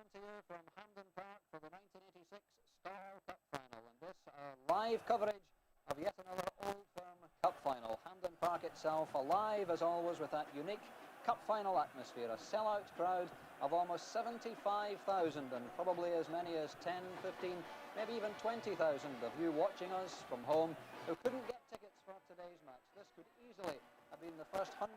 coming to you from Hampden Park for the 1986 Star Cup Final, and this live coverage of yet another Old Firm Cup Final. Hampden Park itself alive as always with that unique Cup Final atmosphere, a sellout crowd of almost 75,000 and probably as many as 10, 15, maybe even 20,000 of you watching us from home who couldn't get tickets for today's match. This could easily have been the first 100,000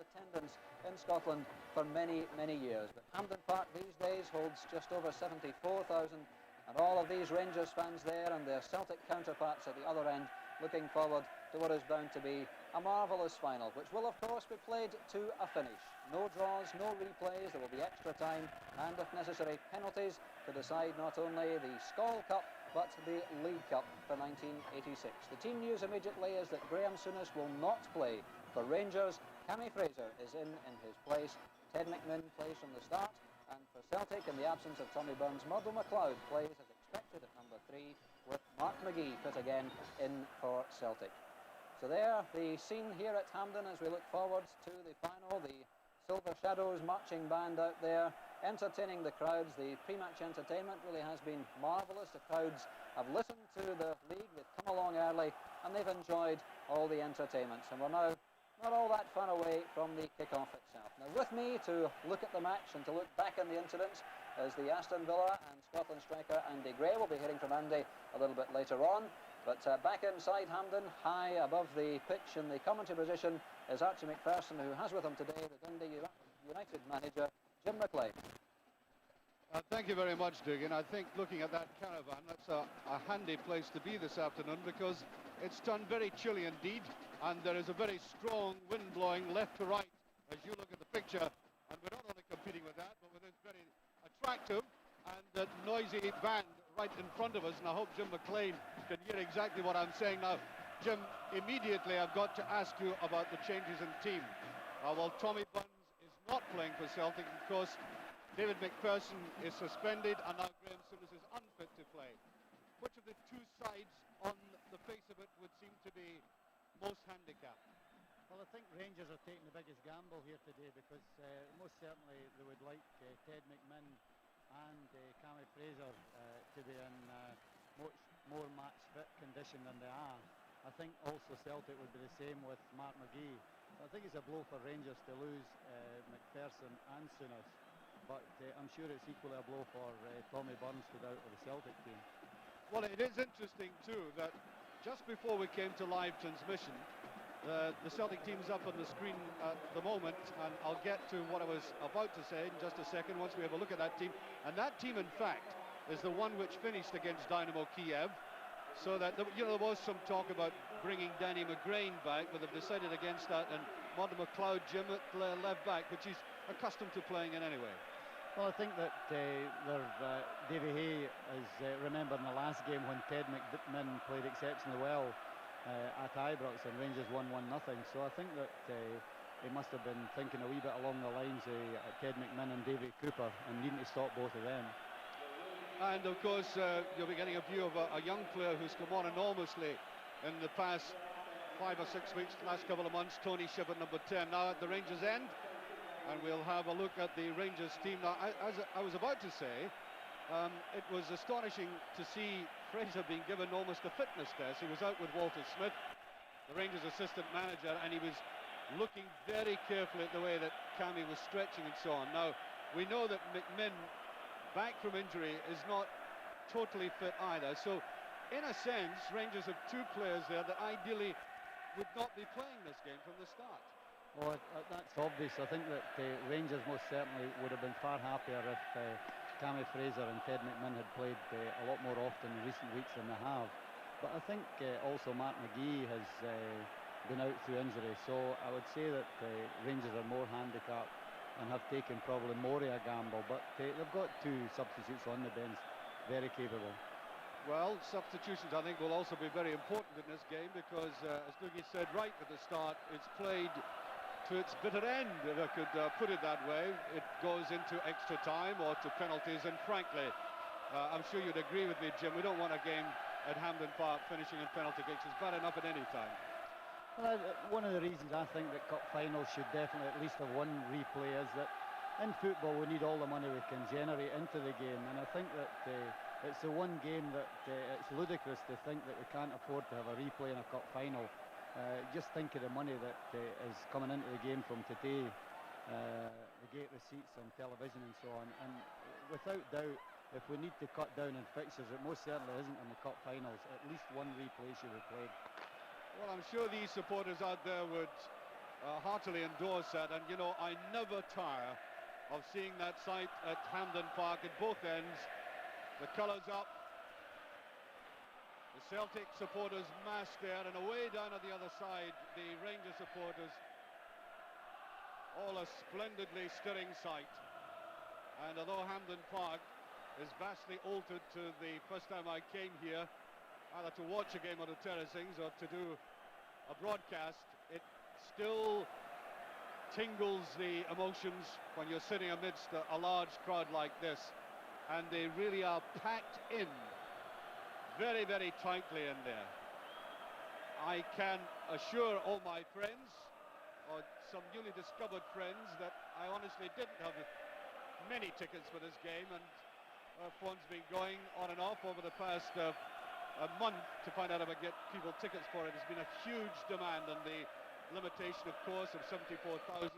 attendance in Scotland for many, many years. But Hampden Park these days holds just over 74,000, and all of these Rangers fans there and their Celtic counterparts at the other end looking forward to what is bound to be a marvellous final, which will of course be played to a finish. No draws, no replays, there will be extra time and if necessary penalties to decide not only the Skol Cup but the League Cup for 1986. The team news immediately is that Graham Souness will not play for Rangers. Cammy Fraser is in his place. Ted McMinn plays from the start, and for Celtic, in the absence of Tommy Burns, Murdo MacLeod plays as expected at number 3, with Mark McGee put again in for Celtic. So there, the scene here at Hampden as we look forward to the final. The Silver Shadows marching band out there entertaining the crowds. The pre-match entertainment really has been marvellous. The crowds have listened to the league, they've come along early and they've enjoyed all the entertainments, and we're now not all that far away from the kick-off itself. Now with me to look at the match and to look back on the incidents is the Aston Villa and Scotland striker Andy Gray. We'll be hearing from Andy a little bit later on. But back inside Hampden, high above the pitch in the commentary position, is Archie McPherson, who has with him today the Dundee United manager, Jim McLean. Thank you very much, Dugan. I think looking at that caravan, that's a handy place to be this afternoon, because it's turned very chilly indeed, and there is a very strong wind blowing left to right as you look at the picture. And we're not only competing with that, but with this very attractive and noisy band right in front of us, and I hope Jim McLean can hear exactly what I'm saying now. Jim, immediately I've got to ask you about the changes in team. Well, Tommy Burns is not playing for Celtic, of course. David McPherson is suspended, and now Graham Souness is unfit to play. Which of the two sides on the face of it would seem to be most handicapped? Well, I think Rangers are taking the biggest gamble here today, because most certainly they would like Ted McMinn and Cammy Fraser to be in much more match fit condition than they are. I think also Celtic would be the same with Mark McGee. I think it's a blow for Rangers to lose McPherson and Souness, but I'm sure it's equally a blow for Tommy Burns to be out of the Celtic team. Well, it is interesting too that just before we came to live transmission, the Celtic team's up on the screen at the moment, and I'll get to what I was about to say in just a second once we have a look at that team. And that team, in fact, is the one which finished against Dynamo Kiev. So that, there was some talk about bringing Danny McGrain back, but they've decided against that, and Murdo MacLeod, Jim at left back, which he's accustomed to playing in anyway. Well, I think that Davie Hay is remembered in the last game when Ted McMinn played exceptionally well at Ibrox and Rangers won 1-0. So I think that he must have been thinking a wee bit along the lines of Ted McMinn and Davy Cooper and needing to stop both of them. And of course you'll be getting a view of a young player who's come on enormously in the past 5 or 6 weeks, last couple of months, Tony Shipp, number 10, now at the Rangers end. And we'll have a look at the Rangers team. Now, as I was about to say, it was astonishing to see Fraser being given almost a fitness test. He was out with Walter Smith, the Rangers assistant manager, and he was looking very carefully at the way that Cammy was stretching and so on. Now, we know that McMinn, back from injury, is not totally fit either. So, in a sense, Rangers have two players there that ideally would not be playing this game from the start. Well, that's obvious. I think that Rangers most certainly would have been far happier if Cammy Fraser and Ted McMinn had played a lot more often in recent weeks than they have. But I think also Mark McGee has been out through injury, so I would say that Rangers are more handicapped and have taken probably more of a gamble, but they've got two substitutes on the bench, very capable. Well, substitutions I think will also be very important in this game, because as Dougie said right at the start, it's played to its bitter end, if I could put it that way. It goes into extra time or to penalties, and frankly, I'm sure you'd agree with me, Jim, we don't want a game at Hampden Park finishing in penalty kicks. It's bad enough at any time. Well, one of the reasons I think that cup finals should definitely at least have one replay is that in football we need all the money we can generate into the game, and I think that it's the one game that it's ludicrous to think that we can't afford to have a replay in a cup final. Just think of the money that is coming into the game from today, the gate receipts and television and so on, and without doubt, if we need to cut down on fixtures, it most certainly isn't in the cup finals. At least one replay should be played. Well, I'm sure these supporters out there would heartily endorse that, and you know, I never tire of seeing that sight at Hampden Park at both ends. The colours up, the Celtic supporters massed there, and away down at the other side, the Rangers supporters. All a splendidly stirring sight. And although Hampden Park is vastly altered to the first time I came here, either to watch a game on the terracings or to do a broadcast, it still tingles the emotions when you're sitting amidst a large crowd like this, and they really are packed in very, very tightly in there. I can assure all my friends, or some newly discovered friends, that I honestly didn't have many tickets for this game, and phone's been going on and off over the past a month to find out if I get people tickets for it. There's been a huge demand, and the limitation, of course, of 74,000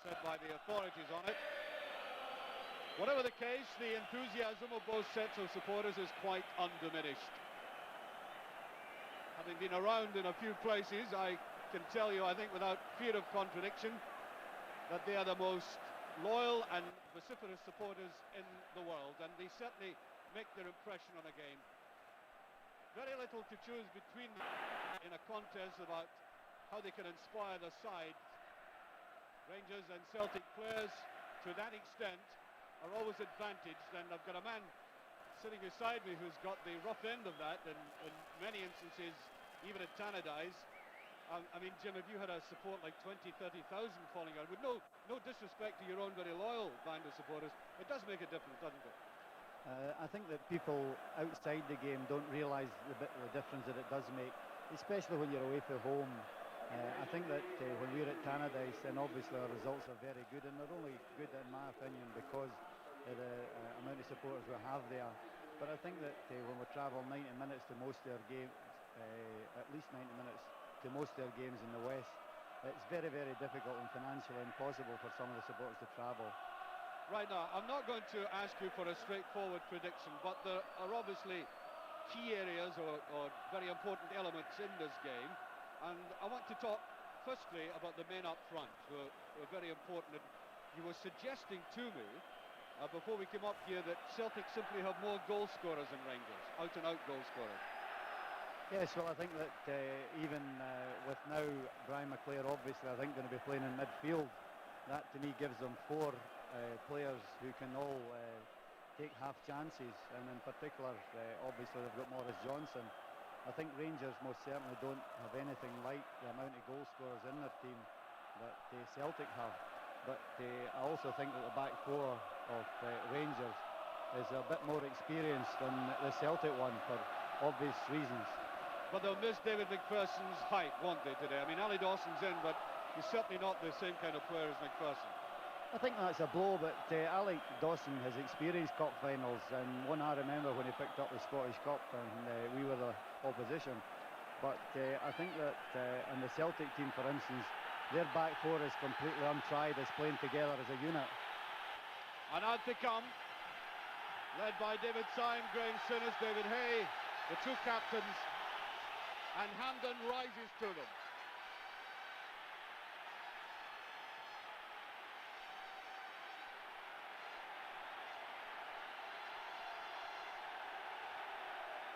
set by the authorities on it. Whatever the case, the enthusiasm of both sets of supporters is quite undiminished. Having been around in a few places, I can tell you, I think without fear of contradiction, that they are the most loyal and vociferous supporters in the world, and they certainly make their impression on a game. Very little to choose between them in a contest about how they can inspire the side. Rangers and Celtic players, to that extent, are always advantaged, and I've got a man sitting beside me who's got the rough end of that in many instances, even at Tannadice. I mean, Jim, if you had a support like 20, 30,000 falling out, with no disrespect to your own very loyal band of supporters, it does make a difference, doesn't it? I think that people outside the game don't realise the difference that it does make, especially when you're away from home. I think that when we're at Tannadice, then obviously our results are very good, and they're only good in my opinion because of the amount of supporters we have there. But I think that when we travel 90 minutes to most of their games, at least 90 minutes to most of their games in the West, it's very, very difficult and financially impossible for some of the supporters to travel. Right, now, I'm not going to ask you for a straightforward prediction, but there are obviously key areas or very important elements in this game, and I want to talk firstly about the men up front, who are very important. And you were suggesting to me before we came up here that Celtic simply have more goal scorers than Rangers, out-and-out goal scorers. Yes, well, I think that even with now Brian McClair obviously I think going to be playing in midfield, that to me gives them four players who can all take half chances, and in particular obviously they've got Maurice Johnson. I think Rangers most certainly don't have anything like the amount of goal scorers in their team that Celtic have, but I also think that the back four of Rangers is a bit more experienced than the Celtic one for obvious reasons. But they'll miss David McPherson's height, won't they, today? I mean, Ali Dawson's in, but he's certainly not the same kind of player as McPherson. I think that's a blow, but Ali Dawson has experienced cup finals, and one I remember when he picked up the Scottish Cup and we were the opposition. But I think that in the Celtic team, for instance, their back four is completely untried as playing together as a unit. And out they come, led by David Syme, Graham Souness, Davie Hay, the two captains, and Hampden rises to them.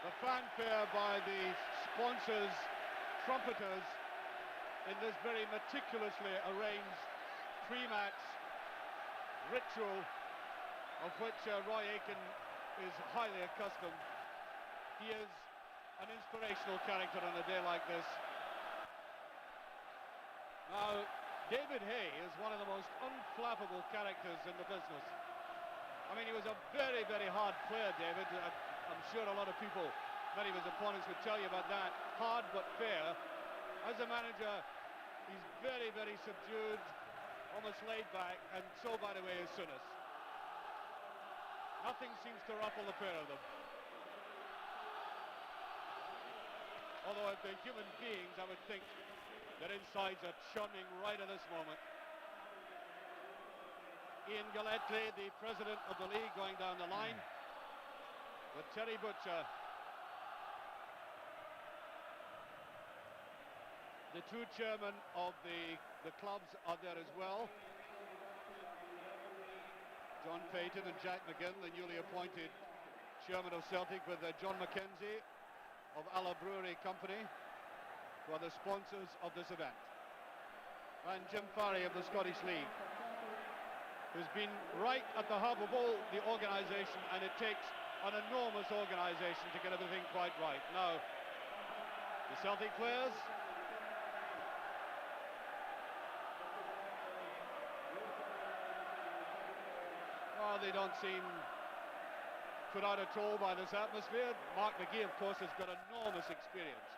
The fanfare by the sponsors, trumpeters, in this very meticulously arranged pre-match ritual of which Roy Aitken is highly accustomed. He is an inspirational character on a day like this. Now, Davie Hay is one of the most unflappable characters in the business. I mean, he was a very, very hard player, David. I'm sure a lot of people, many of his opponents would tell you about that. Hard but fair. As a manager, he's very, very subdued, almost laid back, and so, by the way, is Souness. Nothing seems to ruffle the pair of them. Although if they're human beings, I would think their insides are churning right at this moment. Ian Galletley, the president of the league, going down the line with Terry Butcher. The two chairmen of the clubs are there as well. John Payton and Jack McGinn, the newly appointed chairman of Celtic, with John Mackenzie of Alla Brewery Company, who are the sponsors of this event. And Jim Farry of the Scottish League, who's been right at the hub of all the organisation, and it takes an enormous organisation to get everything quite right. Now, the Celtic players. Well, they don't seem put out at all by this atmosphere. Mark McGee, of course, has got enormous experience.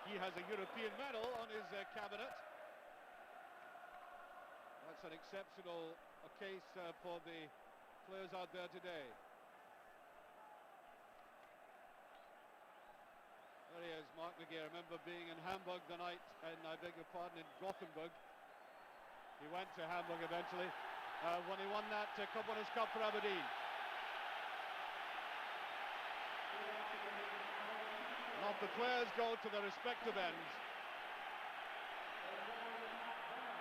He has a European medal on his cabinet. That's an exceptional case for the players out there today. There he is, Mark McGee. I remember being in Hamburg the night, and I beg your pardon, in Gothenburg. He went to Hamburg eventually when he won that Cup Winners' Cup for Aberdeen. And off the players go to their respective ends.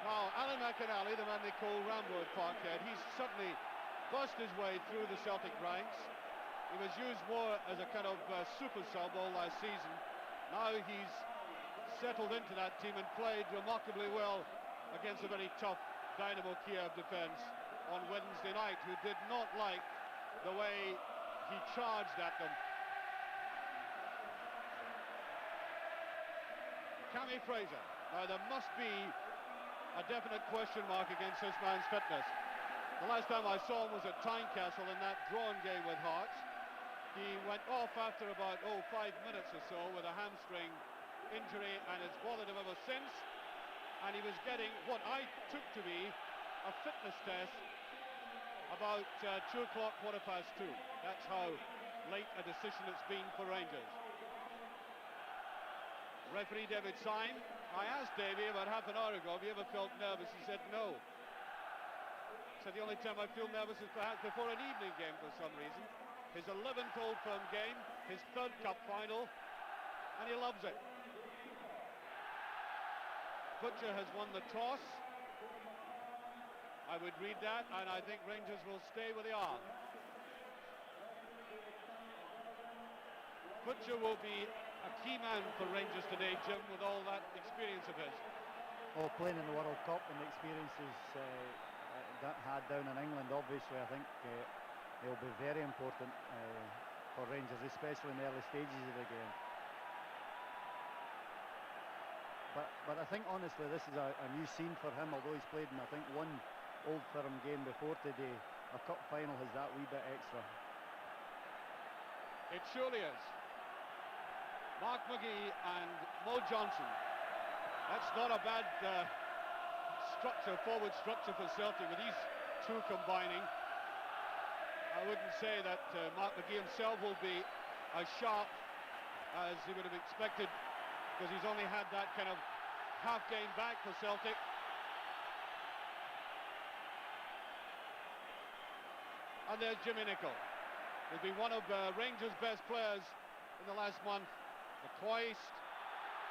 Now, Alan McInally, the man they call Rambo at Parkhead, he's certainly burst his way through the Celtic ranks. He was used more as a kind of super sub all last season. Now he's settled into that team and played remarkably well against a very tough Dynamo Kiev defence on Wednesday night, who did not like the way he charged at them. Cammy Fraser. Now there must be a definite question mark against this man's fitness. The last time I saw him was at Tynecastle in that drawn game with Hearts. He went off after about 5 minutes or so with a hamstring injury, and it's bothered him ever since. And he was getting what I took to be a fitness test about 2 o'clock, 2:15. That's how late a decision it's been for Rangers. Referee David Syme. I asked Davie about half an hour ago, have you ever felt nervous? He said no. He said the only time I feel nervous is perhaps before an evening game for some reason. His 11th Old Firm game, his 3rd cup final, and he loves it. Butcher has won the toss. I would read that, and I think Rangers will stay where they are. Butcher will be a key man for Rangers today, Jim, with all that experience of his. Oh, playing in the World Cup and the experiences that had down in England, obviously, I think it'll be very important for Rangers, especially in the early stages of the game. But I think, honestly, this is a new scene for him, although he's played in, I think, one Old Firm game before today. A cup final has that wee bit extra. It surely is. Mark McGee and Mo Johnson. That's not a bad forward structure for Celtic, with these two combining. I wouldn't say that Mark McGee himself will be as sharp as he would have expected, because he's only had that kind of half game back for Celtic. And there's Jimmy Nicholl. He's been one of Rangers' best players in the last month. The Cloyst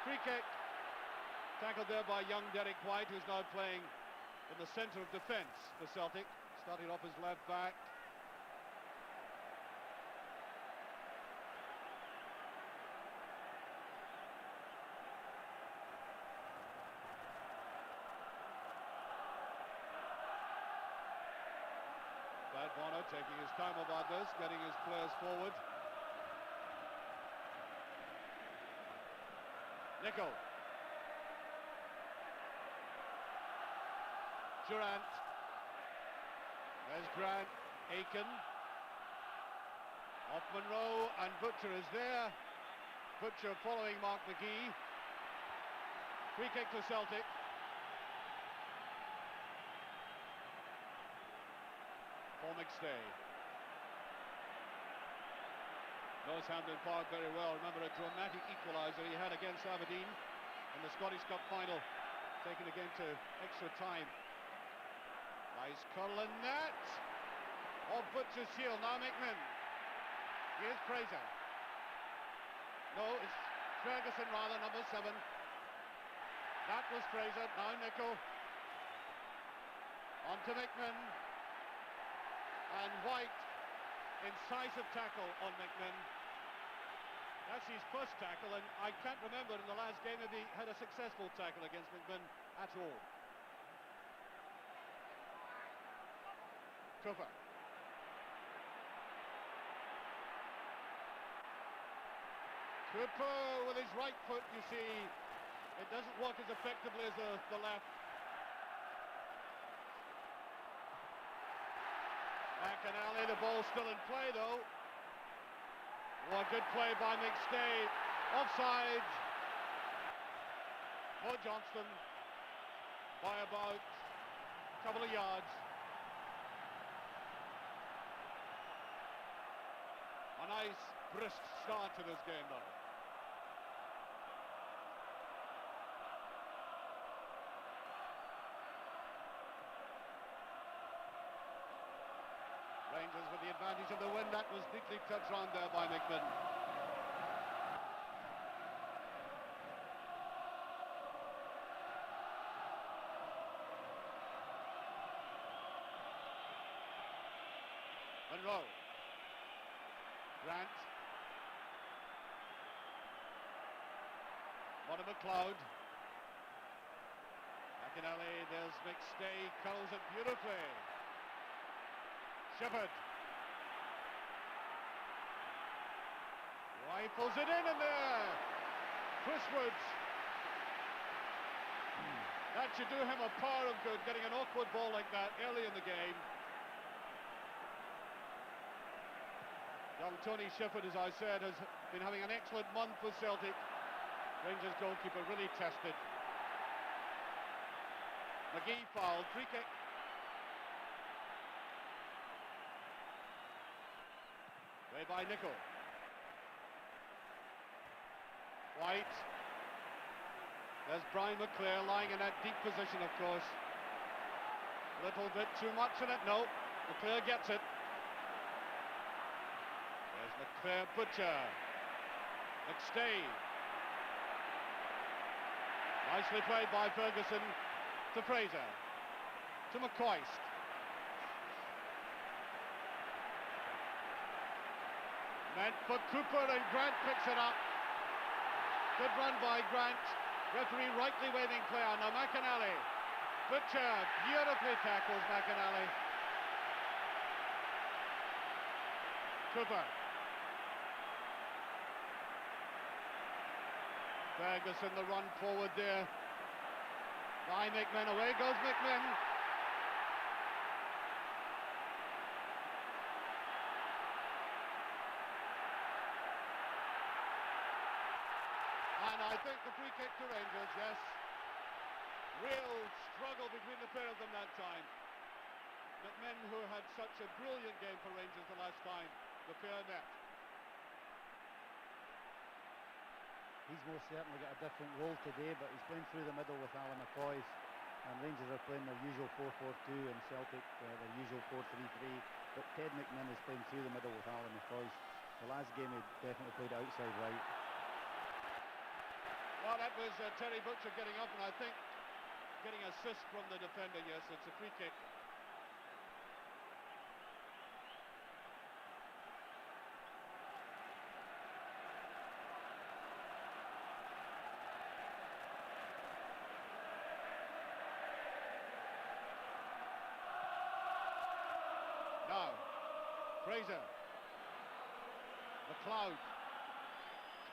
free kick, tackled there by young Derek White, who's now playing in the centre of defence for Celtic, starting off his left back. Bono taking his time about this, getting his players forward. Nicholl. Durant. There's Grant. Aiken. Off Monroe, and Butcher is there. Butcher following Mark McGee. Free kick to Celtic. Paul McStay. Knows Hampden Park very well. Remember a dramatic equaliser he had against Aberdeen in the Scottish Cup final, taken again to extra time. Nice curl and net. Off Butcher's shield. Now McMinn. Here's Fraser. No, it's Ferguson rather, number 7. That was Fraser. Now Nicholl. On to McMinn. And White. Incisive tackle on McMinn. That's his first tackle, and I can't remember in the last game if he had a successful tackle against McMinn at all. Cooper. Cooper with his right foot, you see, it doesn't work as effectively as the left. McInally, the ball still in play though. What good play by McStay. Offside. Mo Johnston by about a couple of yards. A nice brisk start to this game though. Rangers with the advantage of the wind. That was neatly touched round there by McMinn. Monroe. Grant. Bottom McLeod. McInally, there's McStay, curls it beautifully. Shepherd. Rifles it in there. Chris Woods. That should do him a power of good, getting an awkward ball like that early in the game. Young Tony Shepherd, as I said, has been having an excellent month with Celtic. Rangers goalkeeper really tested. McGee fouled, free kick. Way by Nicholl. White. There's Brian McClare lying in that deep position, of course. Little bit too much in it. No, McClare gets it. There's McClare, Butcher. McStay. Nicely played by Ferguson to Fraser. To McCoist. Meant for Cooper, and Grant picks it up. Good run by Grant. Referee rightly waving play on. Now McInally. Butcher beautifully tackles McInally. Cooper. Ferguson, the run forward there by McMinn. Away goes McMinn. And I think the free kick to Rangers, yes. Real struggle between the pair of them that time. McMinn, who had such a brilliant game for Rangers the last time the pair met. He's most certainly got a different role today, but he's playing through the middle with Alan McCoist, and Rangers are playing their usual 4-4-2 and Celtic their usual 4-3-3, but Ted McMinn is playing through the middle with Alan McCoist. The last game he definitely played outside right. Well, that was Terry Butcher getting up, and I think getting assist from the defender. Yes, it's a free kick. Now, Fraser. McLeod.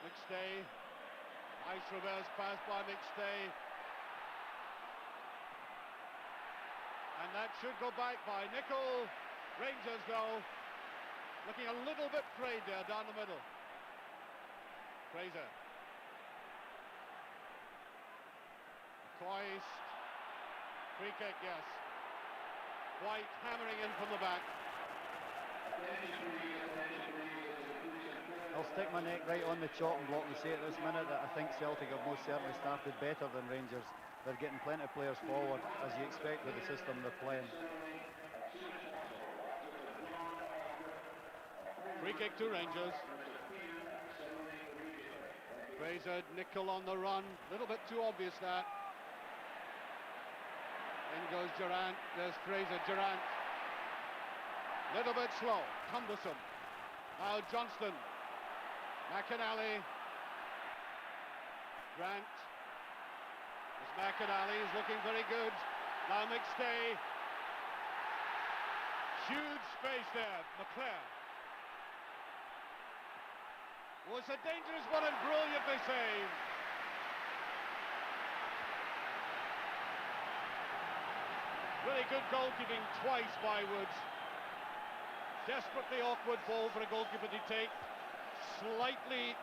McStay. Nice reverse pass by McStay. And that should go back by Nicholl. Rangers, though, looking a little bit frayed there down the middle. Fraser. Twice. Free kick, yes. White hammering in from the back. I'll stick my neck right on the chopping block and say at this minute that I think Celtic have most certainly started better than Rangers. They're getting plenty of players forward, as you expect with the system they're playing. Free kick to Rangers. Fraser, Nicol on the run. A little bit too obvious that. In goes Durant. There's Fraser, Durant. Little bit slow, cumbersome. Now Johnston. McInally. Grant. There's McInally, he's looking very good. Now McStay. Huge space there, McClare. Was a dangerous one and brilliantly saved. Really good goalkeeping twice by Woods. Desperately awkward ball for a goalkeeper to take. Slightly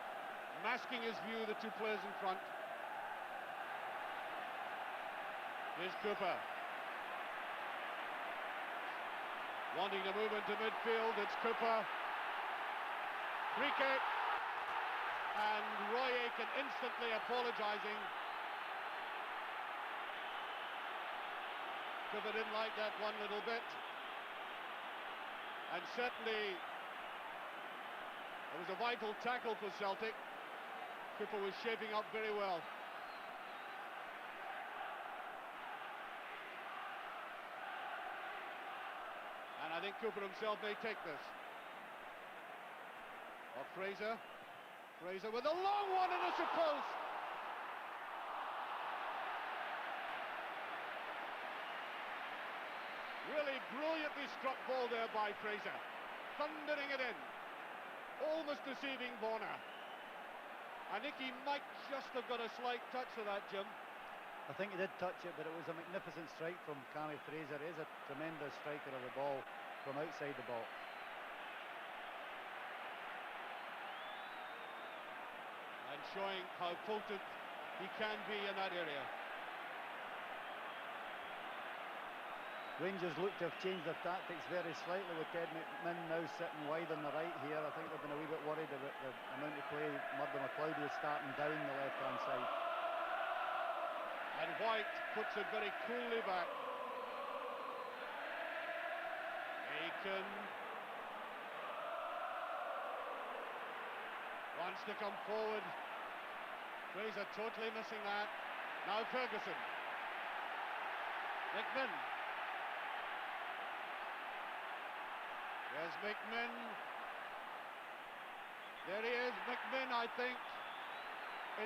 masking his view of the two players in front. Here's Cooper. Wanting to move into midfield, it's Cooper. Free kick. And Roy Aitken instantly apologising. Cooper didn't like that one little bit. And certainly it was a vital tackle for Celtic. Cooper was shaping up very well. And I think Cooper himself may take this. Off Fraser. Fraser with a long one and it's a post. Really brilliantly struck ball there by Fraser. Thundering it in. Almost deceiving Bonner. I think he might just have got a slight touch of that, Jim. I think he did touch it, but it was a magnificent strike from Cammy Fraser. He is a tremendous striker of the ball from outside the box. And showing how potent he can be in that area. Rangers look to have changed their tactics very slightly with Ted McMinn now sitting wide on the right here. I think they've been a wee bit worried about the amount of play Murdo McLeod is starting down the left-hand side. And White puts it very coolly back. Aitken wants to come forward. Fraser totally missing that. Now Ferguson. McMinn. There's McMinn. There he is, McMinn, I think,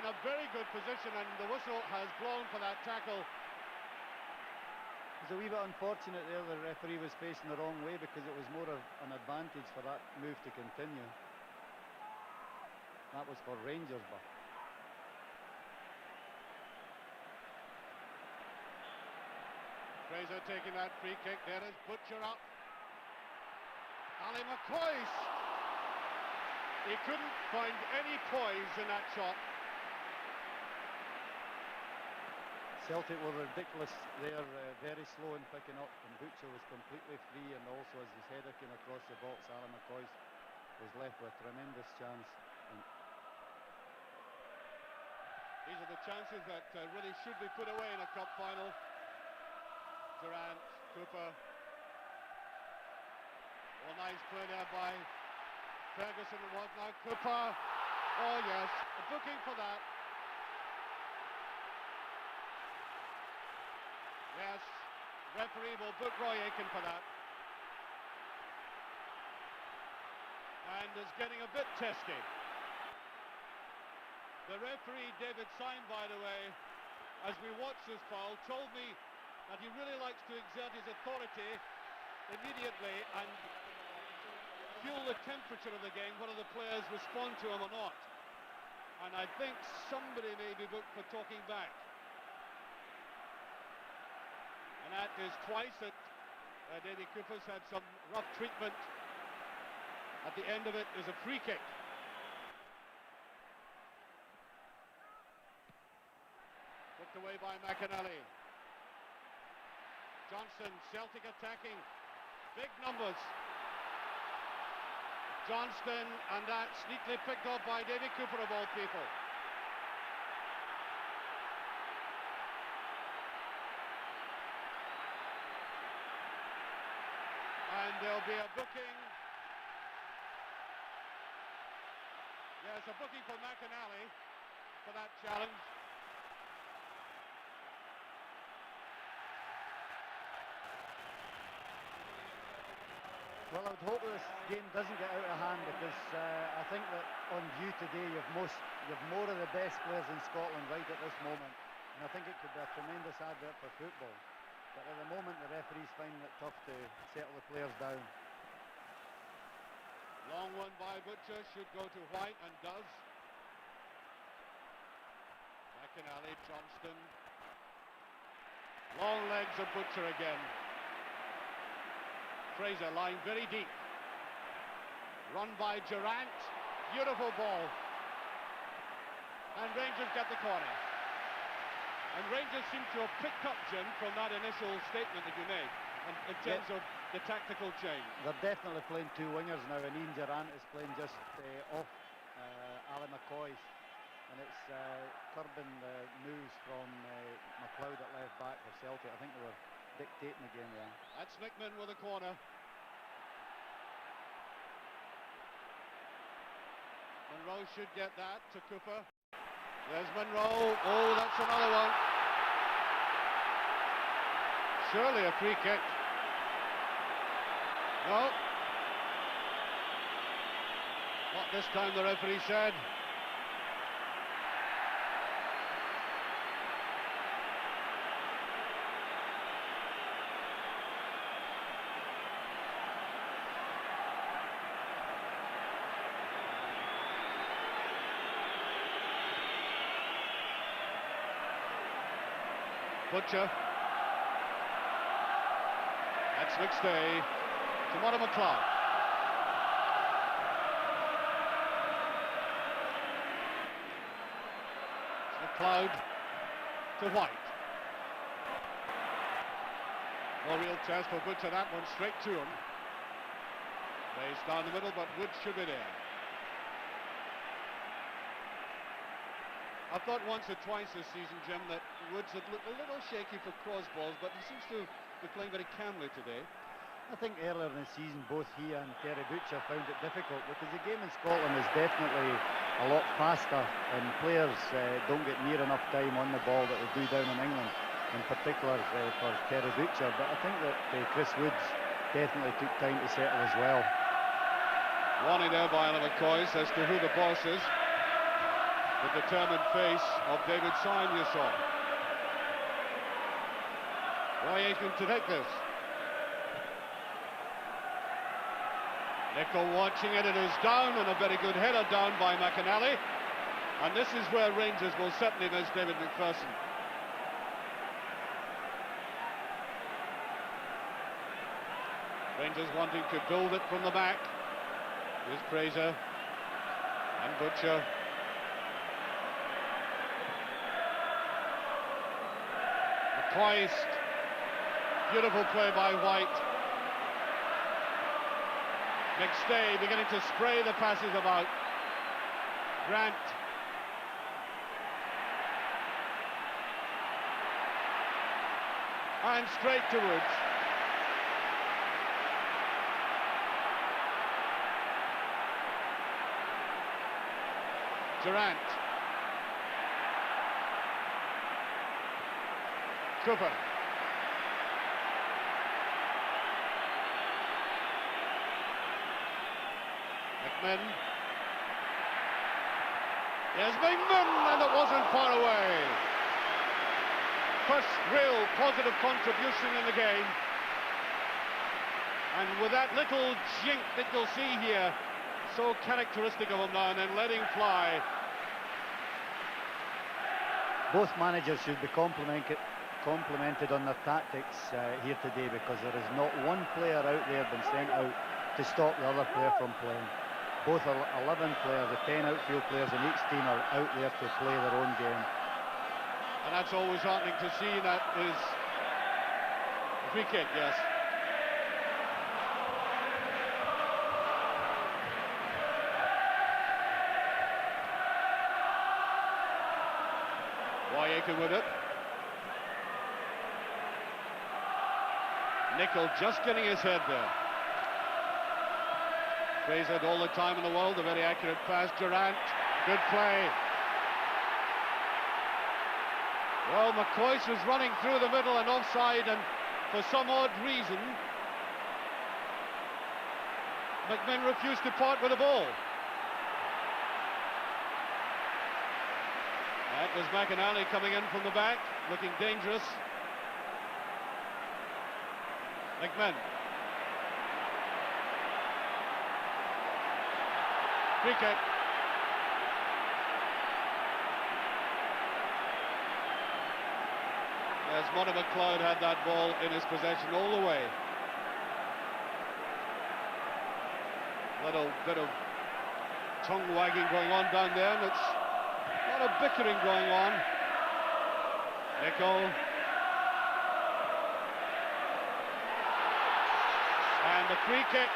in a very good position, and the whistle has blown for that tackle. It was a wee bit unfortunate there, the referee was facing the wrong way because it was more of an advantage for that move to continue. That was for Rangers, but Fraser taking that free kick. There is Butcher up. Ali McCoy's. He couldn't find any poise in that shot. Celtic were ridiculous there, very slow in picking up, and Butcher was completely free, and also as his header came across the box, Ali McCoy was left with a tremendous chance. And these are the chances that really should be put away in a cup final. Durant, Cooper. Oh, nice play there by Ferguson and whatnot. Cooper. Oh yes, a booking for that. Yes, referee will book Roy Aitken for that. And is getting a bit testy. The referee, David Syme, by the way, as we watch this foul, told me that he really likes to exert his authority immediately and fuel the temperature of the game, whether the players respond to him or not. And I think somebody may be booked for talking back. And that is twice that Davie Cooper's had some rough treatment. At the end of it is a free kick. Knocked away by McAnally. Johnston, Celtic attacking. Big numbers. Johnston, and that neatly picked up by Davie Cooper of all people. And there'll be a booking. Yes, a booking for McAnally for that challenge. Well, I would hope this game doesn't get out of hand, because I think that on view today you've more of the best players in Scotland right at this moment, and I think it could be a tremendous advert for football. But at the moment the referee's finding it tough to settle the players down. Long one by Butcher, should go to White, and does. McAnally, Johnston. Long legs of Butcher again. Fraser lying very deep. Run by Durant. Beautiful ball. And Rangers get the corner. And Rangers seem to have picked up, Jim, from that initial statement that you made, in terms of the tactical change. They're definitely playing two wingers now, and Ian Durant is playing just off Ali McCoy's. And it's curbing the moves from McLeod at left back for Celtic. I think they were dictating the game there. That's Nickman with a corner. Monroe should get that to Cooper. There's Monroe. Oh, that's another one. Surely a free kick. No. Not this time, the referee said. Butcher. That's McStay to Monty McLeod. McLeod to White. No real chance for Butcher, that one straight to him. Plays down the middle, but Wood should be there. I've thought once or twice this season, Jim, that Woods had looked a little shaky for cross balls, but he seems to be playing very calmly today. I think earlier in the season both he and Terry Butcher found it difficult, because the game in Scotland is definitely a lot faster, and players don't get near enough time on the ball that they do down in England, in particular for Terry Butcher. But I think that Chris Woods definitely took time to settle as well. Warning there by Alan McCoy as to who the boss is. The determined face of David Syme you saw. Roy Aikman to take this. Nicholl watching it, it is down, and a very good header down by McAnally. And this is where Rangers will certainly miss David McPherson. Rangers wanting to build it from the back. Here's Fraser and Butcher. Twice. Beautiful play by White. McStay beginning to spray the passes about. Grant. And straight to Woods. Durant. Cooper. McMinn. There's McMinn, and it wasn't far away. First real positive contribution in the game. And with that little jink that you'll see here, so characteristic of him now, and then letting fly. Both managers should be complimented on their tactics here today, because there is not one player out there been sent out to stop the other player from playing. Both 11 players, the 10 outfield players in each team, are out there to play their own game. And that's always heartening to see. That is a free kick, yes. Aiken with it. Nicol just getting his head there. Fraser had all the time in the world, a very accurate pass. Durant, good play. Well, McCoyce was running through the middle and offside, and for some odd reason, McMinn refused to part with the ball. That was McInally coming in from the back, looking dangerous. McMinn. Free kick. Yes, Monty McLeod had that ball in his possession all the way. Little bit of tongue wagging going on down there, and it's a lot of bickering going on. Nicol. And the free kick.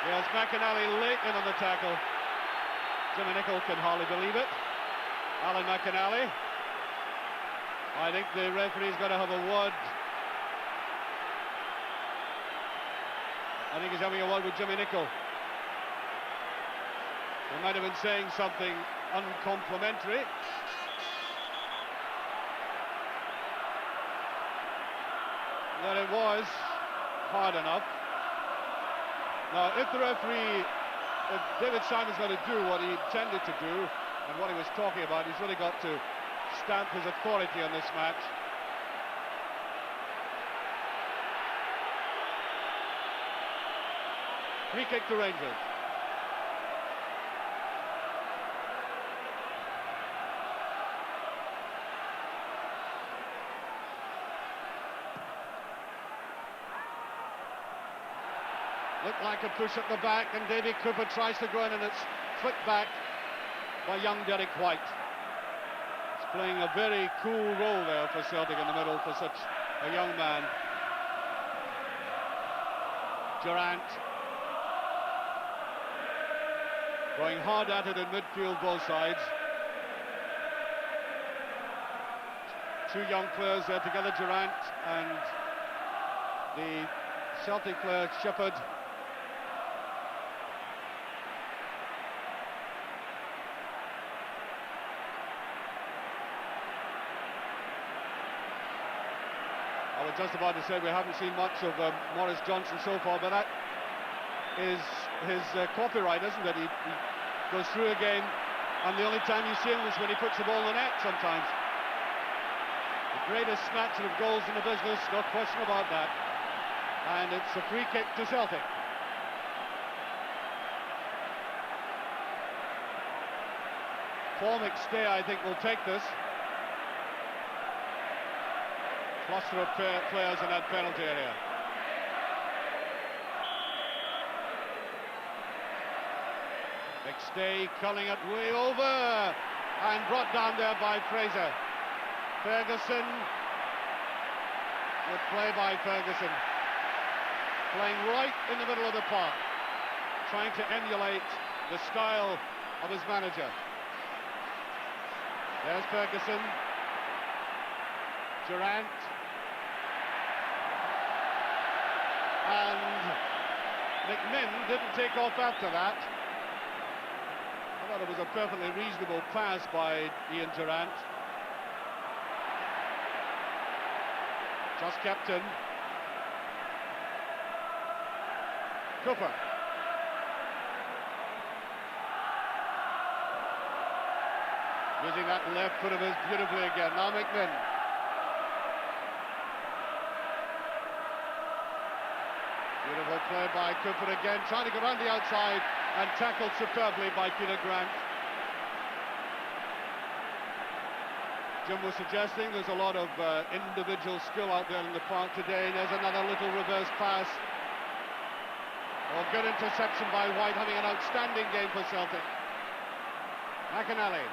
Yes, McInally late in on the tackle. Jimmy Nicol can hardly believe it. Alan McInally. I think the referee's got to have a word. I think he's having a word with Jimmy Nicol. He might have been saying something uncomplimentary. That it was hard enough. Now, if the referee, if David Simon's going to do what he intended to do and what he was talking about, he's really got to stamp his authority on this match. Free kick to Rangers. Looked like a push at the back, and Davy Cooper tries to go in, and it's flicked back by young Derek White. He's playing a very cool role there for Celtic in the middle for such a young man. Durant going hard at it in midfield, both sides. Two young players there together, Durant and the Celtic player Shepherd. I was just about to say we haven't seen much of Maurice Johnson so far, but that is his copyright, isn't it? He goes through a game, and the only time you see him is when he puts the ball in the net sometimes. The greatest snatcher of goals in the business, no question about that. And it's a free kick to Celtic. Paul McStay, I think, will take this. Cluster of players in that penalty area. McStay culling it way over and brought down there by Fraser. Ferguson. Good play by Ferguson. Playing right in the middle of the park, trying to emulate the style of his manager. There's Ferguson. Durant. And McMinn didn't take off after that. I thought it was a perfectly reasonable pass by Ian Durant. Just kept in. Cooper. Using that left foot of his beautifully again. Now McMinn. Beautiful play by Cooper again, trying to go around the outside and tackled superbly by Peter Grant. Jim was suggesting there's a lot of individual skill out there in the park today. There's another little reverse pass. Oh, good interception by White, having an outstanding game for Celtic. McInally.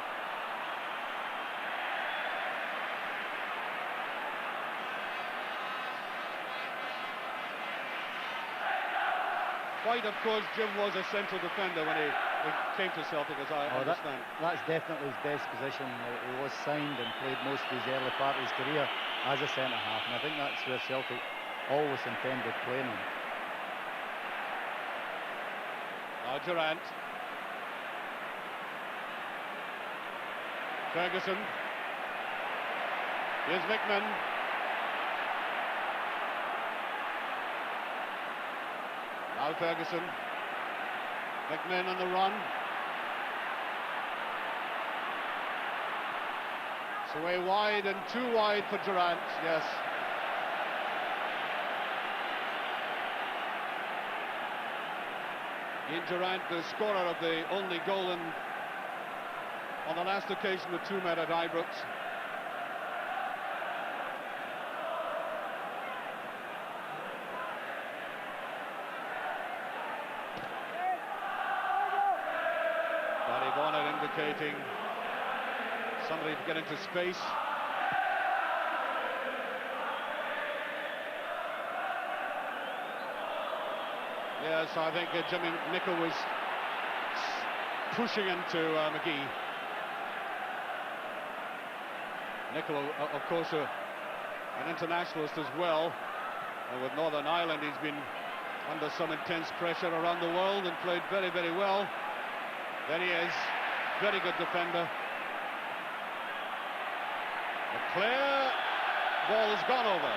White, of course, Jim, was a central defender when he came to Celtic, as I understand. That's definitely his best position. He was signed and played most of his early part of his career as a centre-half, and I think that's where Celtic always intended playing him. Now Durant. Ferguson. Here's McMinn. Now Ferguson. McMinn on the run. It's away wide and too wide for Durant, yes. Ian Durant, the scorer of the only goal on the last occasion with 2 men at Ibrox. Barry Bonner indicating somebody to get into space. Yes, I think Jimmy Nicholl was pushing into McGee. Nicholl, of course, an internationalist as well. And with Northern Ireland, he's been under some intense pressure around the world and played very, very well. There he is, very good defender. Leclerc, ball has gone over.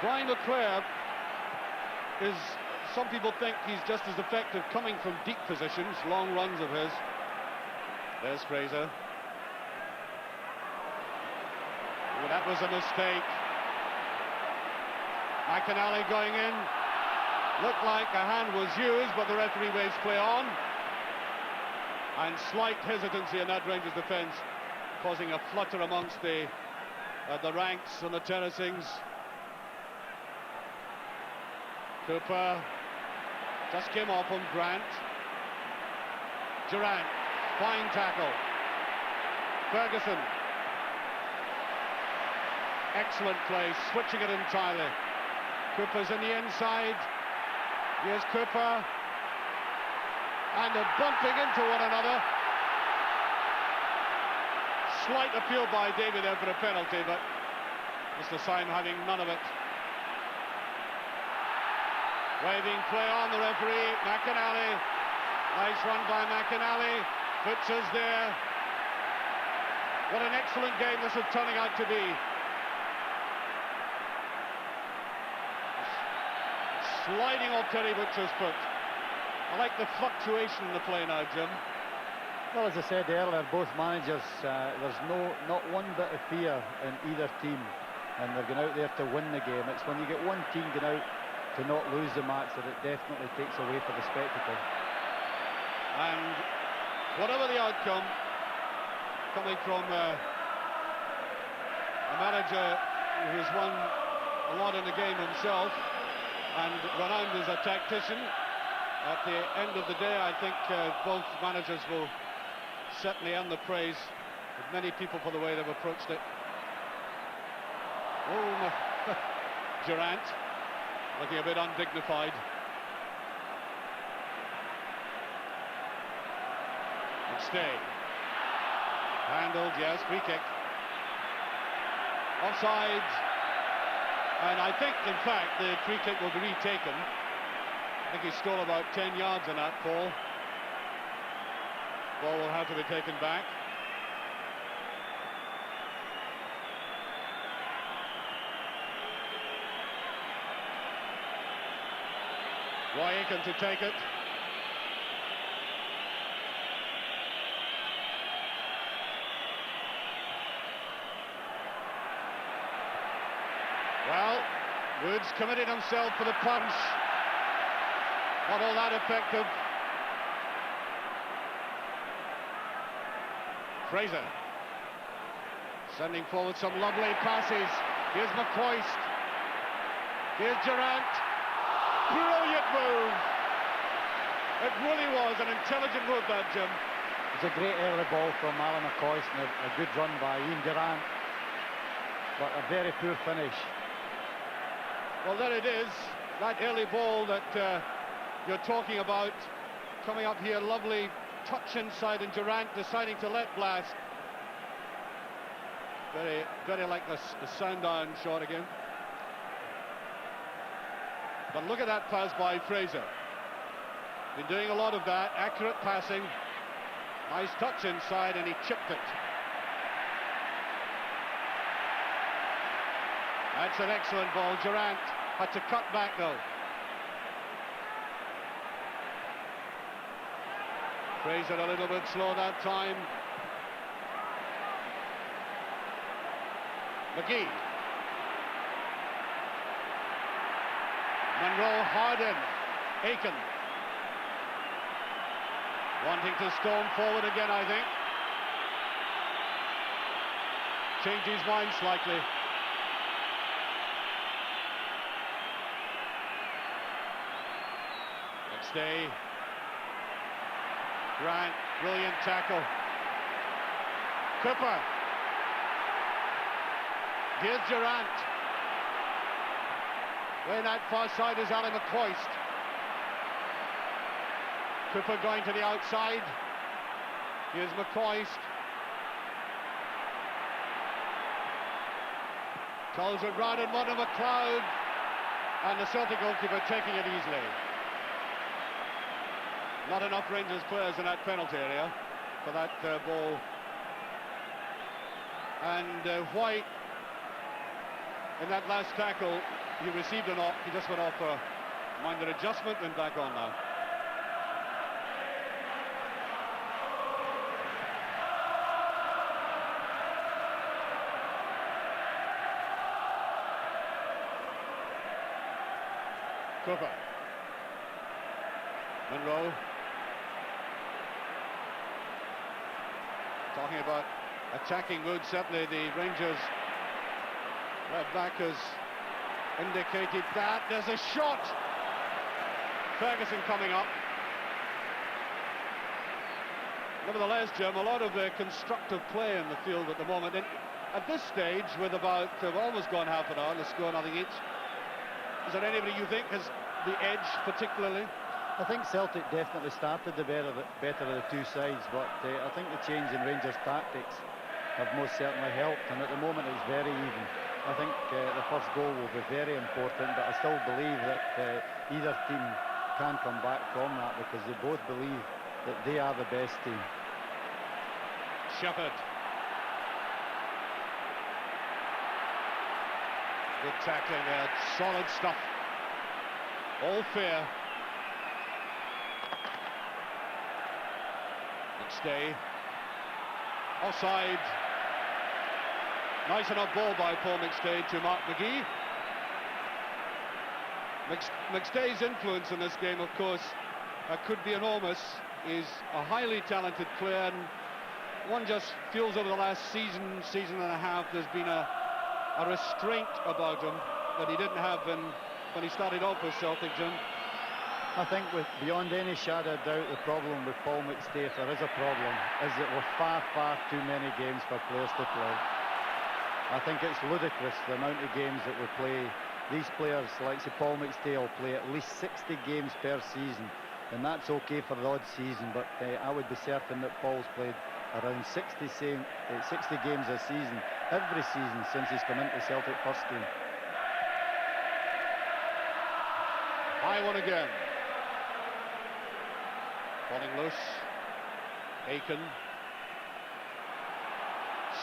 Brian Leclerc is, some people think he's just as effective coming from deep positions, long runs of his. There's Fraser. Oh, that was a mistake. McInally going in. Looked like a hand was used, but the referee waves play on. And slight hesitancy in that Rangers defence, causing a flutter amongst the ranks and the terracings. Cooper just came off on Grant. Durant, fine tackle. Ferguson. Excellent play, switching it entirely. Cooper's in the inside. Here's Cooper. And they're bumping into one another. Slight appeal by Davie there for a penalty, but Mr. Syme having none of it. Waving play on the referee, McInally. Nice run by McInally. Butcher's there. What an excellent game this is turning out to be. Sliding off Terry Butcher's foot. I like the fluctuation in the play now, Jim. Well, as I said earlier, both managers, there's not one bit of fear in either team, and they're going out there to win the game. It's when you get one team going out to not lose the match that it definitely takes away from the spectacle. And whatever the outcome, coming from a manager who has won a lot in the game himself and renowned as a tactician, at the end of the day, I think both managers will certainly earn the praise of many people for the way they've approached it. Oh, Durant, looking a bit undignified. McStay. Handled, yes, free kick. Offside. And I think, in fact, the free kick will be retaken. I think he stole about 10 yards in that, Paul. Ball will have to be taken back. Roy Aiken to take it. Well, Woods committed himself for the punch. Not all that effective. Fraser sending forward some lovely passes. Here's McCoist. Here's Durant. Brilliant move. It really was an intelligent move, that, Jim. It's a great early ball from Alan McCoist and a good run by Ian Durant, but a very poor finish. Well, there it is. That early ball that you're talking about. Coming up here, lovely touch inside, and Durant deciding to let blast. Very, very like the sound iron shot again. But look at that pass by Fraser. Been doing a lot of that, accurate passing. Nice touch inside, and he chipped it. That's an excellent ball. Durant had to cut back though. Fraser a little bit slow that time. McGee. Monroe, Harden, Aiken. Wanting to storm forward again, I think. Change his mind slightly. McStay. Grant, brilliant tackle. Cooper. Here's Durant. Way that far side is Ali McCoist. Cooper going to the outside. Here's McCoist. Calls it round and one of McLeod. And the Celtic goalkeeper taking it easily. Not enough Rangers players in that penalty area for that ball. And White, in that last tackle, he received a knock. He just went off for a minor adjustment and back on now. Cooper. Monroe. Talking about attacking mood, certainly the Rangers left back has indicated that. There's a shot. Ferguson coming up. Nevertheless, Jim, a lot of constructive play in the field at the moment. And at this stage, with about almost gone half an hour, the score nothing each, is there anybody you think has the edge particularly? I think Celtic definitely started the better of the two sides, but I think the change in Rangers' tactics have most certainly helped, and at the moment it's very even. I think the first goal will be very important, but I still believe that either team can come back from that because they both believe that they are the best team. Shepherd. Good tackling there, solid stuff. All fair. McStay. Offside. Nice enough ball by Paul McStay to Mark McGee. McStay's influence in this game, of course, could be enormous. He's a highly talented player, and one just feels over the last season and a half, there's been a restraint about him that he didn't have when he started off with Celtic, Jim. I think beyond any shadow of doubt, the problem with Paul McStay, if there is a problem, is that we're far too many games for players to play. I think it's ludicrous the amount of games that we play. These players, like say Paul McStay, will play at least 60 games per season, and that's okay for the odd season, but I would be certain that Paul's played around 60 games a season, every season since he's come into Celtic first team. High one again. Falling loose. Aiken.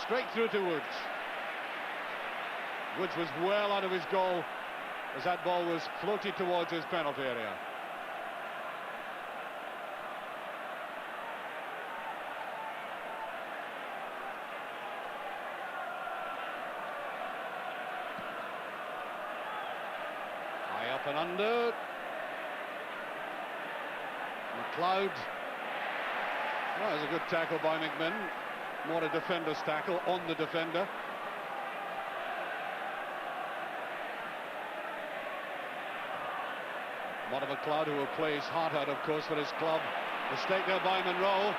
Straight through to Woods. Woods was well out of his goal as that ball was floated towards his penalty area. High up and under. McLeod. Well, it was a good tackle by McMinn. More a defender's tackle on the defender. One of McLeod who will play his heart out, of course, for his club. Mistake there by Monroe.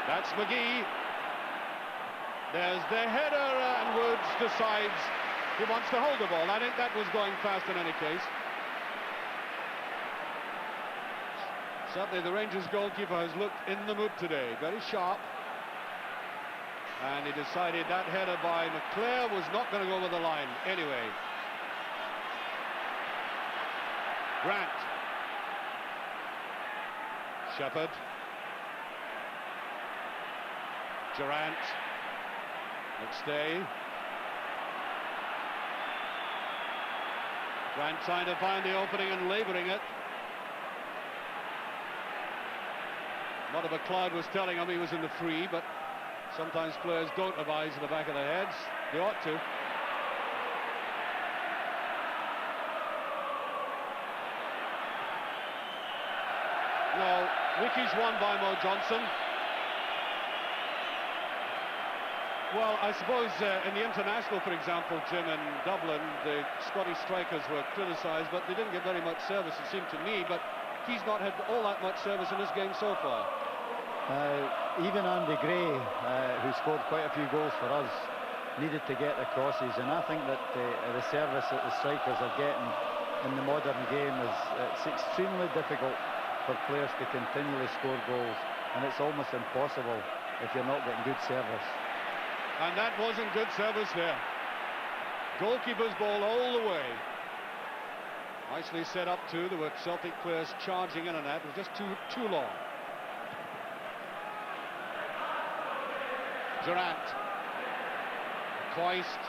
That's McGee. There's the header, and Woods decides He wants to hold the ball. I think that was going fast in any case. Certainly the Rangers goalkeeper has looked in the mood today. Very sharp. And he decided that header by McClare was not going to go over the line anyway. Grant. Shepherd. Durant. McStay. Grant trying to find the opening and labouring it. What if McLeod was telling him he was in the free, but sometimes players don't have eyes in the back of their heads. They ought to. No, Ricky's won by Mo Johnson. Well, I suppose in the international, for example, Jim, in Dublin, the Scottish strikers were criticised, but they didn't get very much service, it seemed to me. But he's not had all that much service in this game so far. Even Andy Gray, who scored quite a few goals for us, needed to get the crosses, and I think that the service that the strikers are getting in the modern game it's extremely difficult for players to continually score goals, and it's almost impossible if you're not getting good service. And that wasn't good service there. Goalkeeper's ball all the way. Nicely set up too. There were Celtic players charging in and out. It was just too long. Durant. Coist.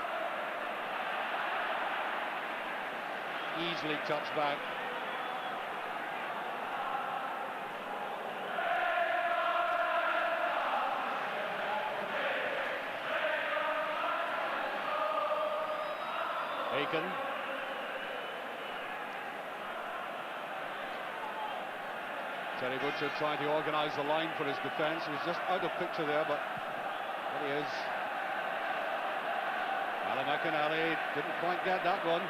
Easily touched back. Aiken. Terry Butcher trying to organise the line for his defence. He was just out of picture there, but there he is. Alan McInally didn't quite get that one.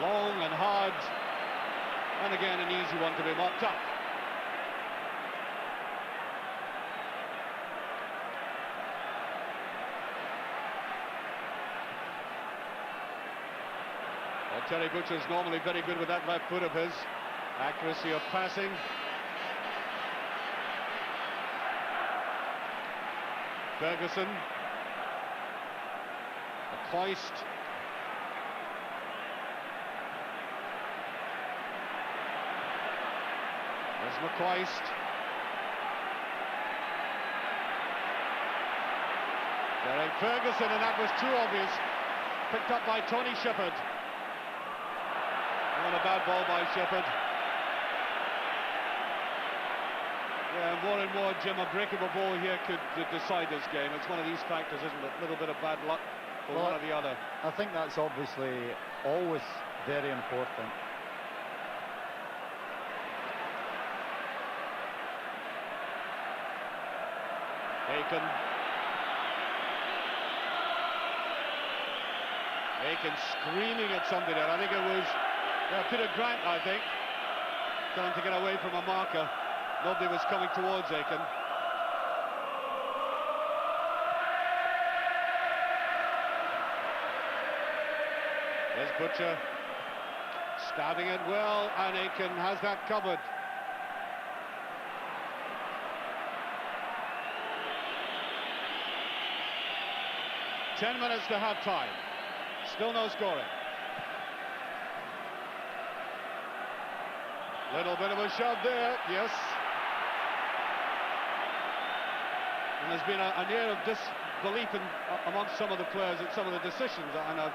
Long and hard. And again, an easy one to be mopped up. Terry Butcher's normally very good with that left foot of his. Accuracy of passing. Ferguson. Coist. There's McCoist. Derek Ferguson, and that was too obvious. Picked up by Tony Shepherd. And a bad ball by Shepherd. Yeah, more and more, Jim, a breakable ball here could decide this game. It's one of these factors, isn't it? A little bit of bad luck for one or the other. I think that's obviously always very important. Aiken screaming at somebody there. I think it was Peter Grant, I think, trying to get away from a marker. Nobody was coming towards Aiken. There's Butcher stabbing it well, and Aiken has that covered. Ten minutes to half time. Still no scoring. Little bit of a shove there, yes. And there's been an air of disbelief amongst some of the players at some of the decisions, and I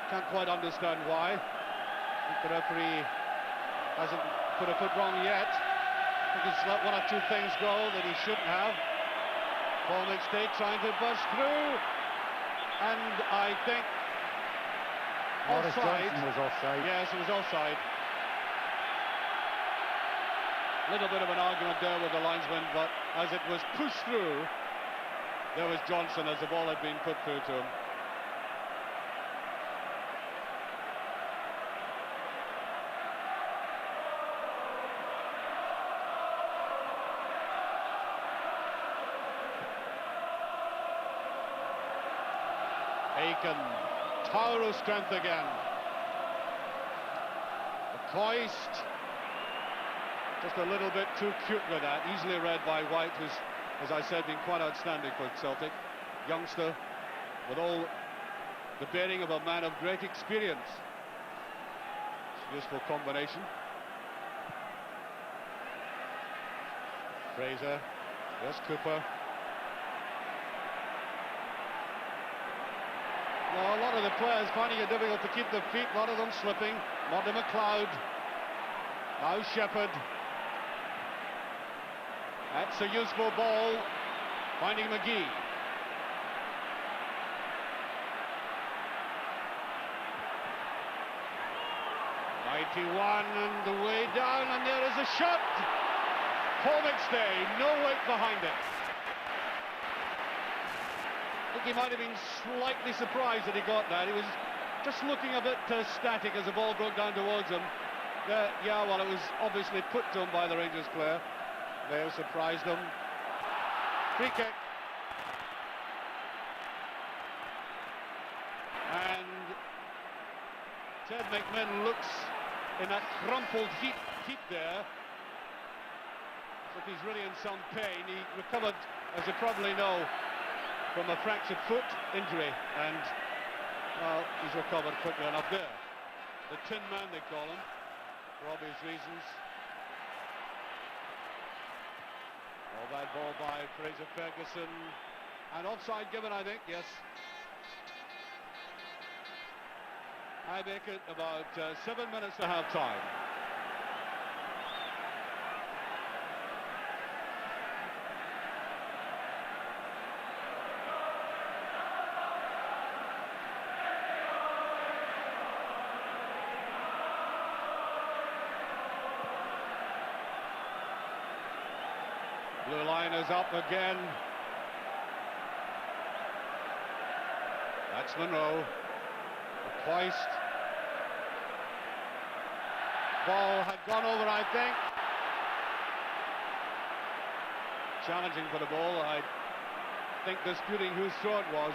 can't quite understand why. I think the referee hasn't put a foot wrong yet. I think he's let one or two things go that he shouldn't have. Paul McStay trying to burst through, and I think offside. Johnson was offside. Yes, it was offside. Little bit of an argument there with the linesman, but as it was pushed through, there was Johnson as the ball had been put through to him. Aiken tower of strength again. The hoist, just a little bit too cute with that. Easily read by White, who's, as I said, been quite outstanding for Celtic. Youngster with all the bearing of a man of great experience. It's a useful combination. Fraser, yes, Cooper. Well, a lot of the players finding it difficult to keep their feet, a lot of them slipping. Martin McLeod, now Shepherd. That's a useful ball, finding McGee. And the way down, and there is a shot. Paul McStay, no weight behind it. I think he might have been slightly surprised that he got that. He was just looking a bit static as the ball broke down towards him. Yeah, well, it was obviously put to him by the Rangers player. They have surprised him. Free kick. And Ted McMinn looks in that crumpled heap there. As if he's really in some pain. He recovered, as you probably know, from a fractured foot injury, and well, he's recovered quickly enough there. The Tin Man, they call him, for obvious reasons. Oh, bad ball by Fraser Ferguson, and offside given, I think, yes. I make it about 7 minutes to half time. Blue line is up again. That's Monroe. The hoist. Ball had gone over, I think. Challenging for the ball. I think disputing whose throw it was.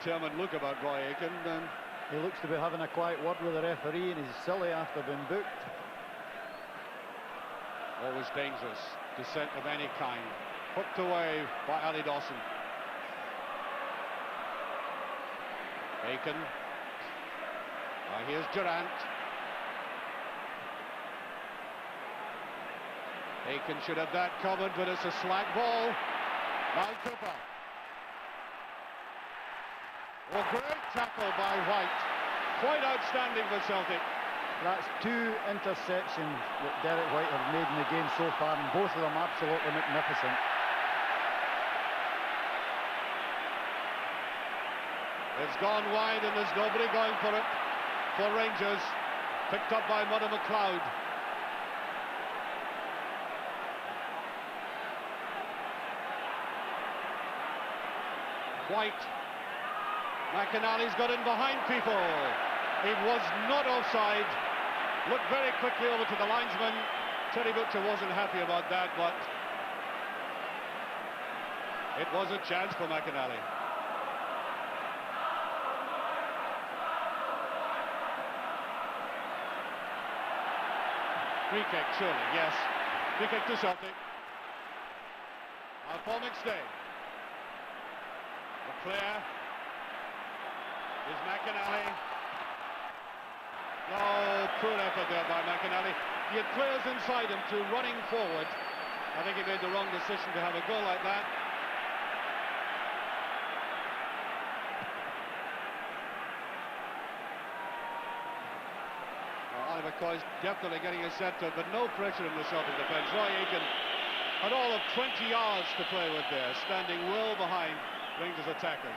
Determined look about Roy Aitken, and he looks to be having a quiet word with the referee, and he's silly after being booked. Always dangerous, dissent of any kind. Hooked away by Ali Dawson. Aitken. Here's Durant. Aitken should have that covered, but it's a slack ball. Now Cooper. Oh, great tackle by White. Quite outstanding for Celtic. That's 2 interceptions that Derek White have made in the game so far, and both of them absolutely magnificent. It's gone wide, and there's nobody going for it for Rangers. Picked up by Martin McLeod. White. McInally's got in behind people. It was not offside. Looked very quickly over to the linesman. Terry Butcher wasn't happy about that, but it was a chance for McInally. Free kick, surely, yes. Free kick to Celtic. Now Paul McStay. The player is McInally. Oh, poor effort there by McInally. He had players inside him to running forward. I think he made the wrong decision to have a goal like that. Well, Oliver Coy's definitely getting a centre, but no pressure in the Celtic defence. Roy Aitken had all of 20 yards to play with there, standing well behind Rangers attackers.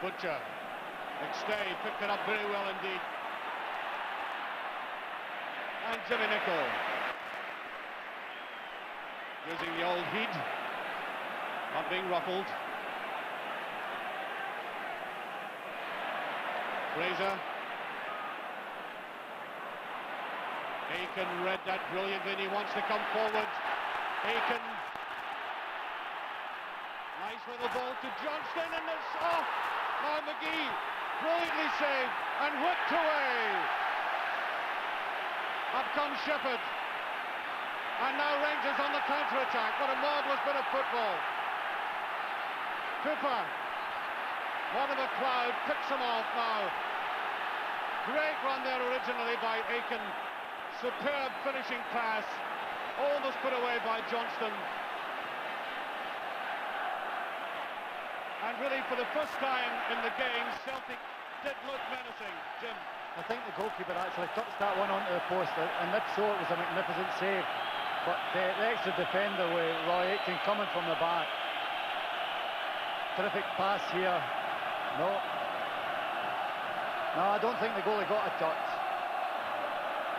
Butcher. McStay picked it up very well indeed. And Jimmy Nicholl. Using the old heat. Not being ruffled. Fraser. Aiken read that brilliantly, and he wants to come forward. Aiken, nice little ball to Johnston, and it's off. Now McGee, brilliantly saved and whipped away. Up comes Shepherd, and now Rangers on the counter-attack. What a marvellous bit of football. Cooper, one of a crowd, picks him off now. Great run there originally by Aiken. Superb finishing pass, almost put away by Johnston. And really, for the first time in the game, Celtic did look menacing. Jim? I think the goalkeeper actually touched that one onto the post, and if so, it was a magnificent save. But the extra defender with Roy Aitken coming from the back. Terrific pass here. No, I don't think the goalie got a touch.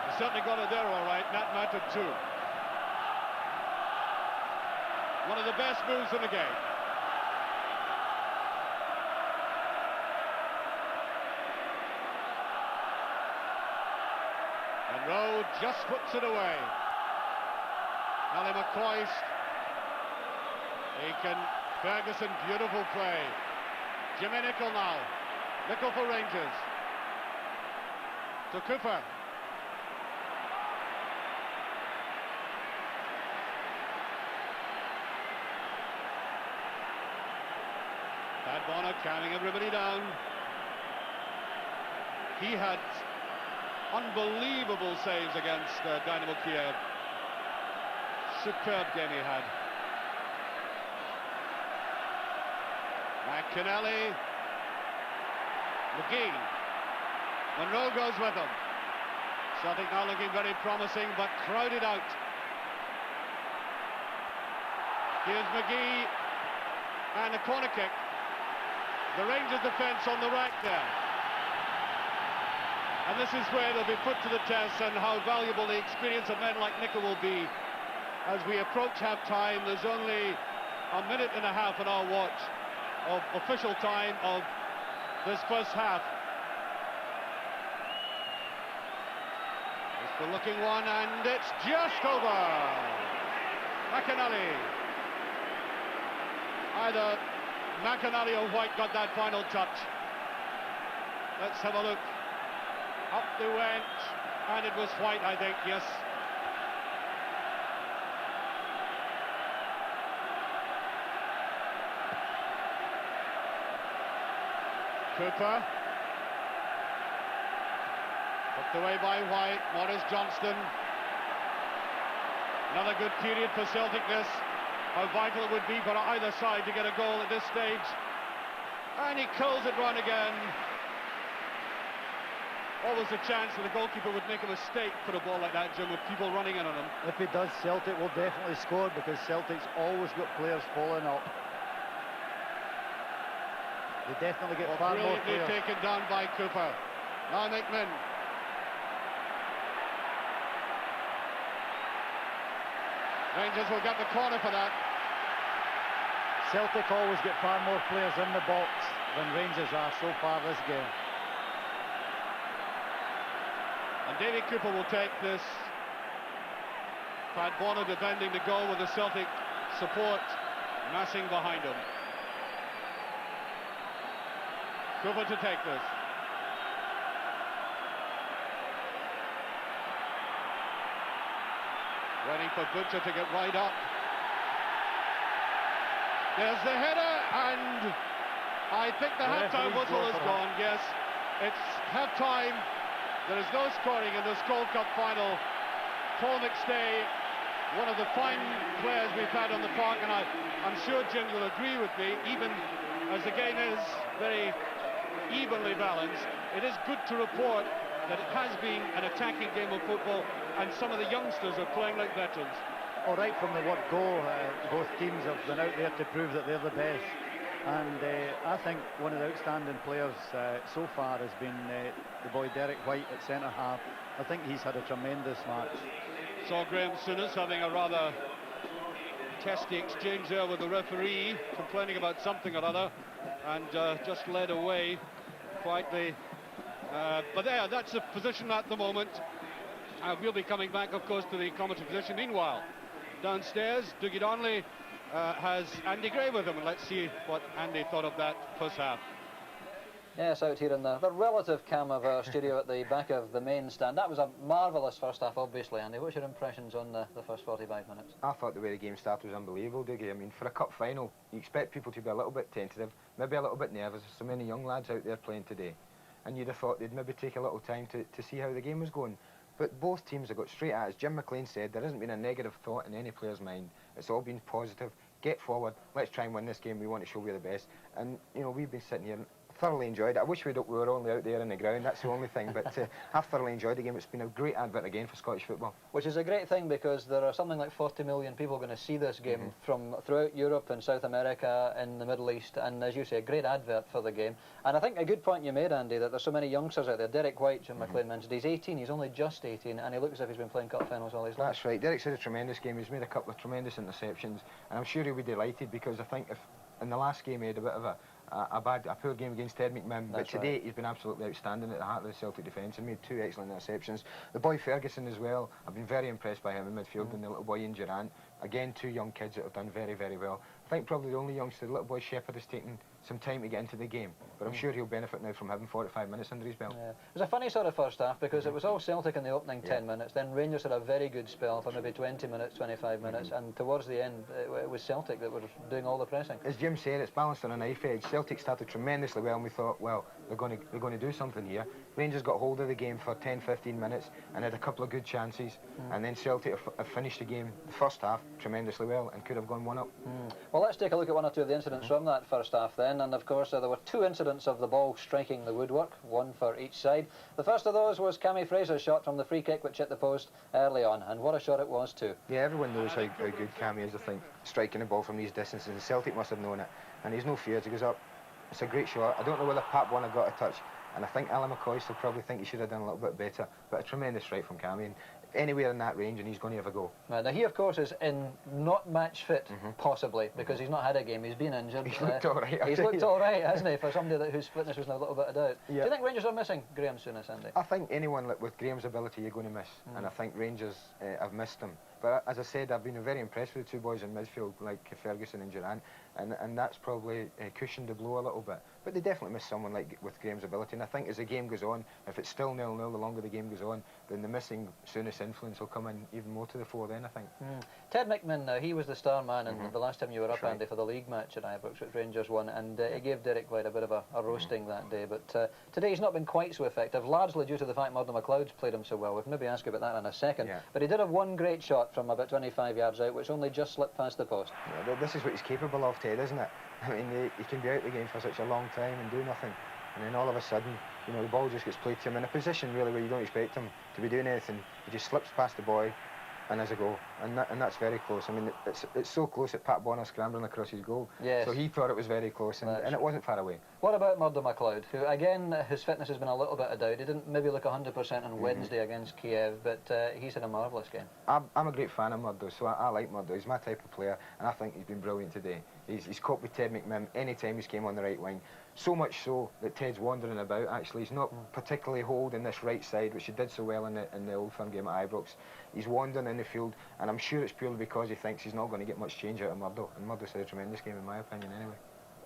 He certainly got it there all right, that mattered too. One of the best moves in the game. And Rowe just puts it away. Ali McCoist. Aiken, Ferguson, beautiful play. Jimmy Nicholl now. Nicholl for Rangers. To Cooper. Pat Bonner calming everybody down. He had unbelievable saves against Dynamo Kiev. Superb game he had. McInally. McGee. Monroe goes with him. Celtic now looking very promising, but crowded out. Here's McGee, and a corner kick. The Rangers defence on the right there. And this is where they'll be put to the test, and how valuable the experience of men like Nicholl will be. As we approach half-time, there's only a minute and a half on our watch of official time of this first half. It's the looking one, and it's just over. McInally. Either McInally or White got that final touch. Let's have a look. Up they went, and it was White, I think, yes. Cooper. Put away by White. Maurice Johnston. Another good period for Celtic this. How vital it would be for either side to get a goal at this stage. And he kills it run again. Always a chance that the goalkeeper would make a mistake for a ball like that, Jim, with people running in on him. If he does, Celtic will definitely score, because Celtic's always got players falling up. They definitely get far more players. Brilliantly taken down by Cooper. Now McMinn. Rangers will get the corner for that. Celtic always get far more players in the box than Rangers are so far this game. And Davie Cooper will take this. Pat Bonner defending the goal with the Celtic support massing behind him. Cooper to take this. Waiting for Butcher to get right up. There's the header, and I think the half-time whistle is gone, yes. It's half-time. There is no scoring in this Gold Cup final. Paul McStay, one of the fine players we've had on the park, and I'm sure Jim will agree with me, even as the game is very evenly balanced, it is good to report that it has been an attacking game of football, and some of the youngsters are playing like veterans. All right, from the word go, both teams have been out there to prove that they're the best. And I think one of the outstanding players so far has been the boy Derek White at centre-half. I think he's had a tremendous match. Saw Graham Souness having a rather testy exchange there with the referee, complaining about something or other, and just led away quietly. But there, that's the position at the moment. we'll be coming back, of course, to the commentary position. Meanwhile, downstairs, Dougie Donnelly has Andy Gray with him, and let's see what Andy thought of that first half. Yes, out here in the relative cam of our studio at the back of the main stand. That was a marvellous first half, obviously, Andy. What's your impressions on the first 45 minutes? I thought the way the game started was unbelievable, Dougie. I mean, for a cup final, you expect people to be a little bit tentative, maybe a little bit nervous. There's so many young lads out there playing today, and you'd have thought they'd maybe take a little time to see how the game was going. But both teams have got straight at us. Jim McLean said there hasn't been a negative thought in any player's mind. It's all been positive. Get forward. Let's try and win this game. We want to show we're the best. And, you know, we've been sitting here and thoroughly enjoyed it. I wish we were only out there in the ground. That's the only thing. But I've thoroughly enjoyed the game. It's been a great advert again for Scottish football. Which is a great thing, because there are something like 40 million people going to see this game from throughout Europe and South America and the Middle East. And as you say, a great advert for the game. And I think a good point you made, Andy, that there's so many youngsters out there. Derek White, Jim McLean mentioned, he's 18. He's only just 18, and he looks as if he's been playing cup finals all his life. That's right. Derek's had a tremendous game. He's made a couple of tremendous interceptions, and I'm sure he'll be delighted, because I think if in the last game he had a bit of a poor game against Ted McMahon, but today he's been absolutely outstanding at the heart of the Celtic defence and made 2 excellent interceptions. The boy Ferguson as well, I've been very impressed by him in midfield, and the little boy Ian Durant. Again, 2 young kids that have done very, very well. I think probably the only youngster, the little boy Shepherd, has taken some time to get into the game, but I'm sure he'll benefit now from having 45 minutes under his belt. Yeah. It was a funny sort of first half, because it was all Celtic in the opening 10 minutes, then Rangers had a very good spell for maybe 20 minutes, 25 minutes, and towards the end it was Celtic that were doing all the pressing. As Jim said, it's balanced on a knife edge. Celtic started tremendously well, and we thought, well, they're going to do something here. Rangers got hold of the game for 10-15 minutes and had a couple of good chances, and then Celtic have finished the game, the first half, tremendously well, and could have gone 1-up. Well, let's take a look at 1 or 2 of the incidents from that first half then, and of course there were 2 incidents of the ball striking the woodwork, 1 for each side. The first of those was Cammy Fraser's shot from the free kick, which hit the post early on, and what a shot it was too. Yeah, everyone knows how good Cammy is, I think, striking the ball from these distances, and Celtic must have known it, and he's no fears. He goes up, it's a great shot. I don't know whether Pat Bonner got a touch, and I think Alan McCoy still probably think he should have done a little bit better, but a tremendous strike from Cammy, and anywhere in that range and he's going to have a go. Now he of course is in not match fit, possibly, because he's not had a game, he's been injured. He's looked alright. He's looked alright, hasn't he, for somebody whose fitness was in a little bit of doubt. Yeah. Do you think Rangers are missing Graham Souness, Andy? I think anyone with Graham's ability you're going to miss, and I think Rangers have missed him. But as I said, I've been very impressed with the 2 boys in midfield, like Ferguson and Durant, and that's probably cushioned the blow a little bit. But they definitely miss someone like with Graham's ability, and I think as the game goes on, if it's still 0-0, the longer the game goes on, then the missing Souness influence will come in even more to the fore then, I think. Ted McMahon, now, he was the star man in the last time you were up, Andy, for the league match at Ibrox, which Rangers won, and he gave Derek White a bit of a roasting that day, but today he's not been quite so effective, largely due to the fact Murdo McLeod's played him so well. We'll maybe ask you about that in a second, but he did have 1 great shot from about 25 yards out, which only just slipped past the post. Yeah, this is what he's capable of, Ted, isn't it? I mean, he can be out the game for such a long time and do nothing, and then all of a sudden, you know, the ball just gets played to him in a position really where you don't expect him to be doing anything. He just slips past the boy and has a goal, and that's very close. I mean, it's so close that Pat Bonner scrambling across his goal. Yes. So he thought it was very close, and it wasn't far away. What about Murdo McLeod, who again his fitness has been a little bit of doubt. He didn't maybe look 100% on Wednesday against Kiev, but he's had a marvellous game. I'm a great fan of Murdo, so I like Murdo. He's my type of player, and I think he's been brilliant today. He's coped with Ted McMahon any time he's came on the right wing. So much so that Ted's wandering about, actually. He's not particularly holding this right side, which he did so well in the Old Firm game at Ibrox. He's wandering in the field, and I'm sure it's purely because he thinks he's not going to get much change out of Murdo. And Murdo's had a tremendous game, in my opinion, anyway.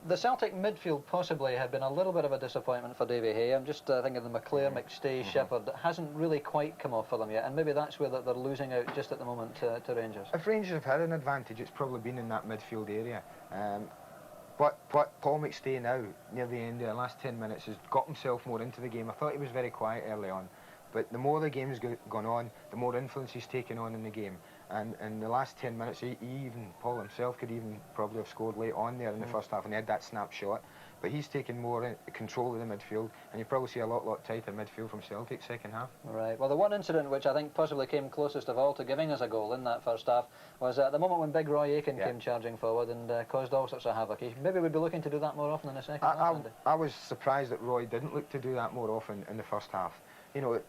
The Celtic midfield possibly had been a little bit of a disappointment for Davie Hay. I'm just thinking of the McClare, McStay, Shepherd. That hasn't really quite come off for them yet, and maybe that's where they're losing out just at the moment to Rangers. If Rangers have had an advantage, it's probably been in that midfield area. But Paul McStay now, near the end of the last 10 minutes, has got himself more into the game. I thought he was very quiet early on, but the more the game's gone on, the more influence he's taken on in the game. And in the last 10 minutes, Paul himself could even probably have scored late on there in the first half, and he had that snapshot. But he's taken more control of the midfield, and you probably see a lot tighter midfield from Celtic second half. Right. Well, the one incident which I think possibly came closest of all to giving us a goal in that first half was at the moment when Big Roy Aitken came charging forward and caused all sorts of havoc. Maybe we'd be looking to do that more often in the second half. I was surprised that Roy didn't look to do that more often in the first half. You know,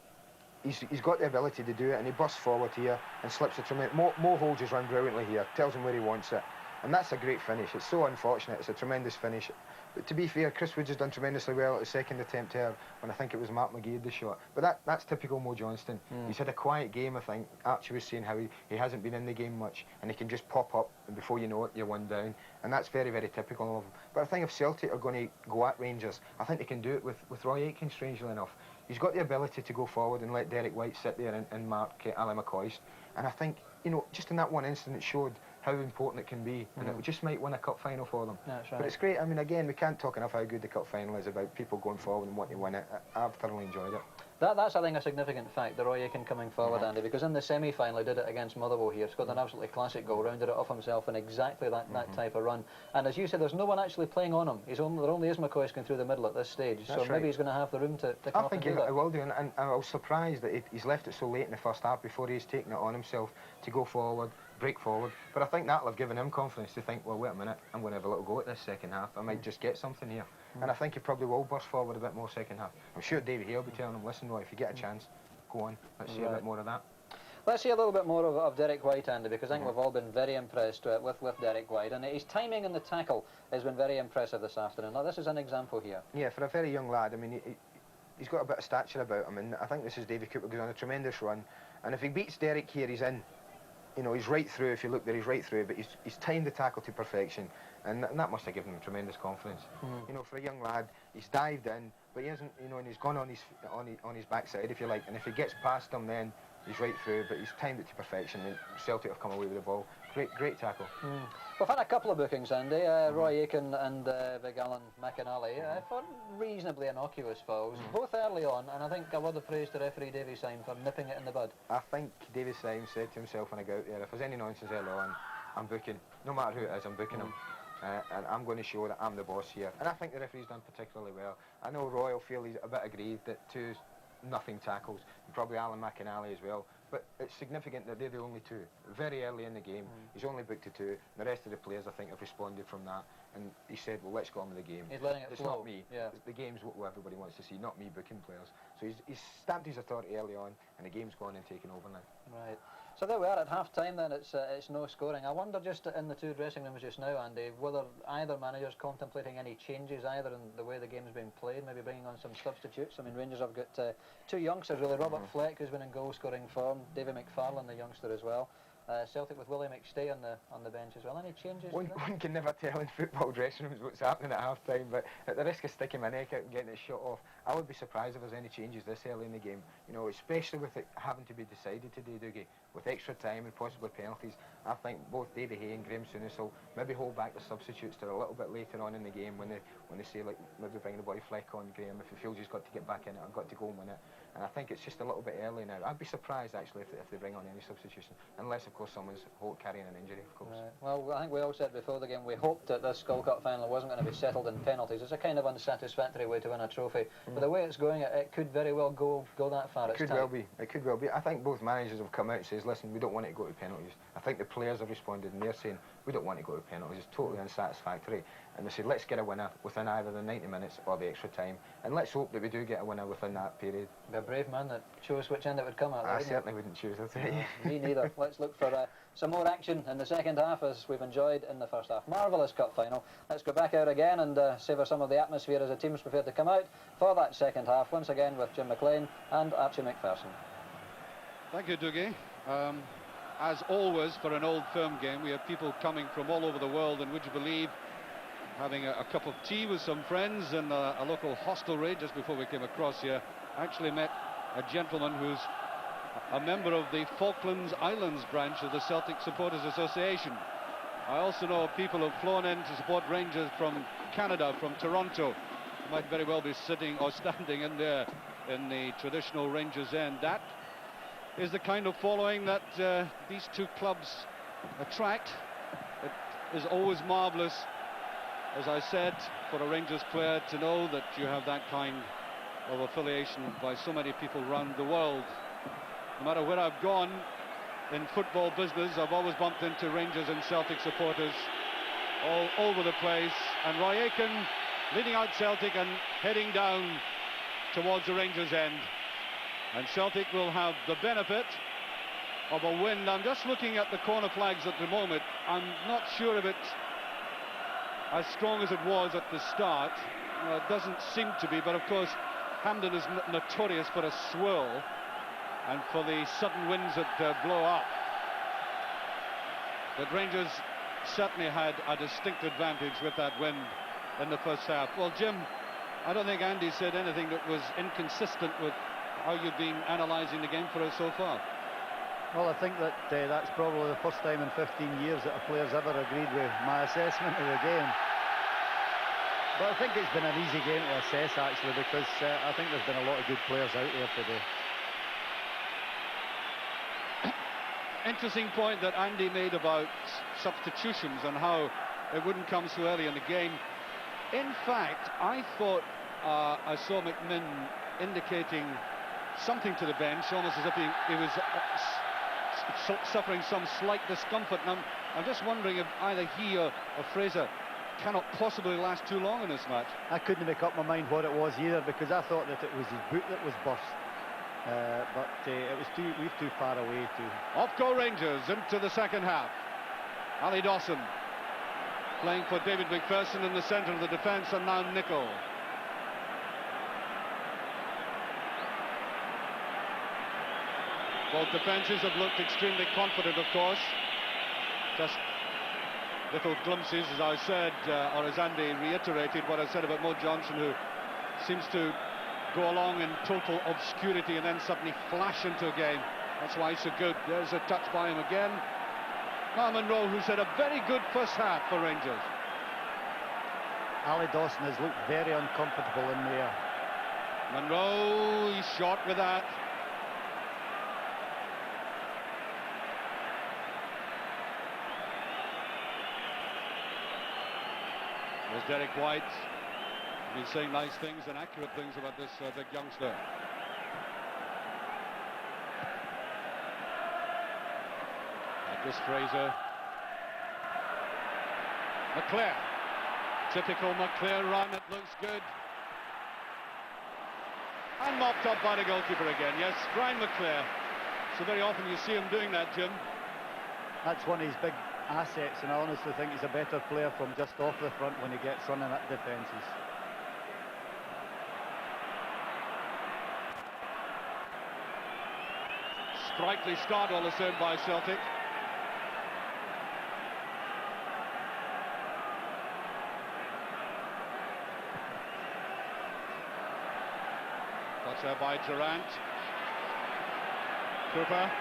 he's got the ability to do it, and he busts forward here and slips a tremendous... Mo holds his run brilliantly here, tells him where he wants it. And that's a great finish. It's so unfortunate. It's a tremendous finish. But to be fair, Chris Woods has done tremendously well at the second attempt there, when I think it was Mark McGee had the shot. But that's typical Mo Johnston. He's had a quiet game, I think. Archie was saying how he hasn't been in the game much, and he can just pop up, and before you know it, you're one down. And that's very, very typical of him. But I think if Celtic are going to go at Rangers, I think they can do it with Roy Aitken, strangely enough. He's got the ability to go forward and let Derek White sit there and mark Ali McCoist. And I think, you know, just in that one instant, it showed how important it can be, and it just might win a cup final for them. That's right. But it's great. I mean, again, we can't talk enough how good the cup final is, about people going forward and wanting to win it. I've thoroughly enjoyed it. That's, I think, a significant fact, the Roy Aitken coming forward, Andy, because in the semi-final he did it against Motherwell here. Scored an absolutely classic goal, rounded it off himself in exactly that type of run. And as you said, there's no one actually playing on him. There only is McCoist going through the middle at this stage, so maybe he's going to have the room to come up and do that. I will do, and I was surprised that he's left it so late in the first half before he's taken it on himself to go forward, break forward. But I think that'll have given him confidence to think, well, wait a minute, I'm going to have a little go at this second half. I might just get something here. And I think he probably will burst forward a bit more second half. I'm sure Davie Hay will be telling him, listen, Roy, if you get a chance, go on. Let's see a bit more of that. Let's see a little bit more of Derek White, Andy, because I think we've all been very impressed with Derek White, and his timing in the tackle has been very impressive this afternoon. Now, this is an example here. Yeah, for a very young lad, I mean, he's got a bit of stature about him, and I think this is Davy Cooper goes on a tremendous run, and if he beats Derek here, he's in. You know, he's right through. If you look there, he's right through, but he's timed the tackle to perfection, and that must have given him tremendous confidence. You know, for a young lad, he's dived in, but he hasn't, you know, and he's gone on his backside, if you like, and if he gets past him, then he's right through, but he's timed it to perfection, and Celtic have come away with the ball. Great tackle. We've had a couple of bookings, Andy. Roy Aitken and Big Alan McAnally for reasonably innocuous fouls, both early on, and I think a word of praise to referee Davie Syme for nipping it in the bud. I think Davie Syme said to himself when I got out there, if there's any nonsense early on, I'm booking. No matter who it is, I'm booking him. And I'm going to show that I'm the boss here. And I think the referee's done particularly well. I know Roy will feel he's a bit aggrieved at 2 nothing tackles, and probably Alan McAnally as well. But it's significant that they're the only 2. Very early in the game, he's only booked to 2. And the rest of the players, I think, have responded from that. And he said, well, let's go on with the game. He's letting it it's flow. not me. Yeah. The game's what everybody wants to see, not me booking players. So he's stamped his authority early on, and the game's gone and taken over now. Right. So there we are at half-time then, it's no scoring. I wonder just in the 2 dressing rooms just now, Andy, whether either manager's contemplating any changes either in the way the game's being played, maybe bringing on some substitutes. I mean, Rangers have got 2 youngsters really, Robert Fleck, who's been in goal-scoring form, Davy McFarlane, the youngster as well. Celtic with Willie McStay on the bench as well. Any changes? One can never tell in football dressing rooms what's happening at half-time, but at the risk of sticking my neck out and getting it shot off, I would be surprised if there's any changes this early in the game. You know, especially with it having to be decided today, Dougie, with extra time and possibly penalties. I think both Davie Hay and Graham Souness will maybe hold back the substitutes to a little bit later on in the game when they say, like, maybe bring the boy Fleck on, Graham, if he feels he's got to get back in it, I've got to go and win it. And I think it's just a little bit early now. I'd be surprised actually if they bring on any substitution, unless of course someone's carrying an injury, of course. Right. Well, I think we all said before the game we hoped that this Skull Cup final wasn't going to be settled in penalties. It's a kind of unsatisfactory way to win a trophy, but the way it's going, it could very well go that far. It could well be. It could well be. I think both managers have come out and says, listen, we don't want it to go to penalties. I think the players have responded and they're saying, we don't want it to go to penalties. It's totally unsatisfactory. And they said, let's get a winner within either the 90 minutes or the extra time. And let's hope that we do get a winner within that period. Be a brave man that chose which end it would come at. I certainly wouldn't choose it. Me neither. Let's look for some more action in the second half as we've enjoyed in the first half. Marvellous cup final. Let's go back out again and savour some of the atmosphere as the teams prepare to come out for that second half. Once again with Jim McLean and Archie McPherson. Thank you, Dougie. As always, for an old firm game, we have people coming from all over the world, and would you believe, having a cup of tea with some friends in a local hostelry just before we came across here. I actually met a gentleman who's a member of the Falklands Islands branch of the Celtic Supporters Association. I also know people who've flown in to support Rangers from Canada, from Toronto. Might very well be sitting or standing in there in the traditional Rangers end. That is the kind of following that these 2 clubs attract. It is always marvellous, as I said, for a Rangers player to know that you have that kind of affiliation by so many people around the world. No matter where I've gone in football business, I've always bumped into Rangers and Celtic supporters all over the place. And Roy Aitken leading out Celtic and heading down towards the Rangers end. And Celtic will have the benefit of a win. I'm just looking at the corner flags at the moment. I'm not sure if it as strong as it was at the start. It doesn't seem to be, but of course Hampden is notorious for a swirl and for the sudden winds that blow up. But Rangers certainly had a distinct advantage with that wind in the first half. Well, Jim, I don't think Andy said anything that was inconsistent with how you've been analysing the game for us so far. Well, I think that that's probably the first time in 15 years that a player's ever agreed with my assessment of the game. But I think it's been an easy game to assess, actually, because I think there's been a lot of good players out there today. Interesting point that Andy made about substitutions and how it wouldn't come so early in the game. In fact, I thought I saw McMinn indicating something to the bench, almost as if he was suffering some slight discomfort. And I'm just wondering if either he or Fraser cannot possibly last too long in this match. I couldn't make up my mind what it was either, because I thought that it was his boot that was burst. But it was too far away to... Off go Rangers into the second half. Ali Dawson playing for David McPherson in the centre of the defence, and now Nicol. Both defences have looked extremely confident, of course. Just little glimpses, as I said, or as Andy reiterated what I said about Mo Johnson, who seems to go along in total obscurity and then suddenly flash into a game. That's why he's so good. There's a touch by him again. Now Monroe, who's had a very good first half for Rangers. Ali Dawson has looked very uncomfortable in there. Monroe, he's short with that. There's Derek White. He's been saying nice things and accurate things about this big youngster. Just Fraser. McClare. Typical McClare run, it looks good. And mopped up by the goalkeeper again. Yes, Brian McClare. So very often you see him doing that, Jim. That's one of his big assets, and I honestly think he's a better player from just off the front when he gets running at defences. Sprightly start all the same by Celtic. Touch there by Durant. Cooper.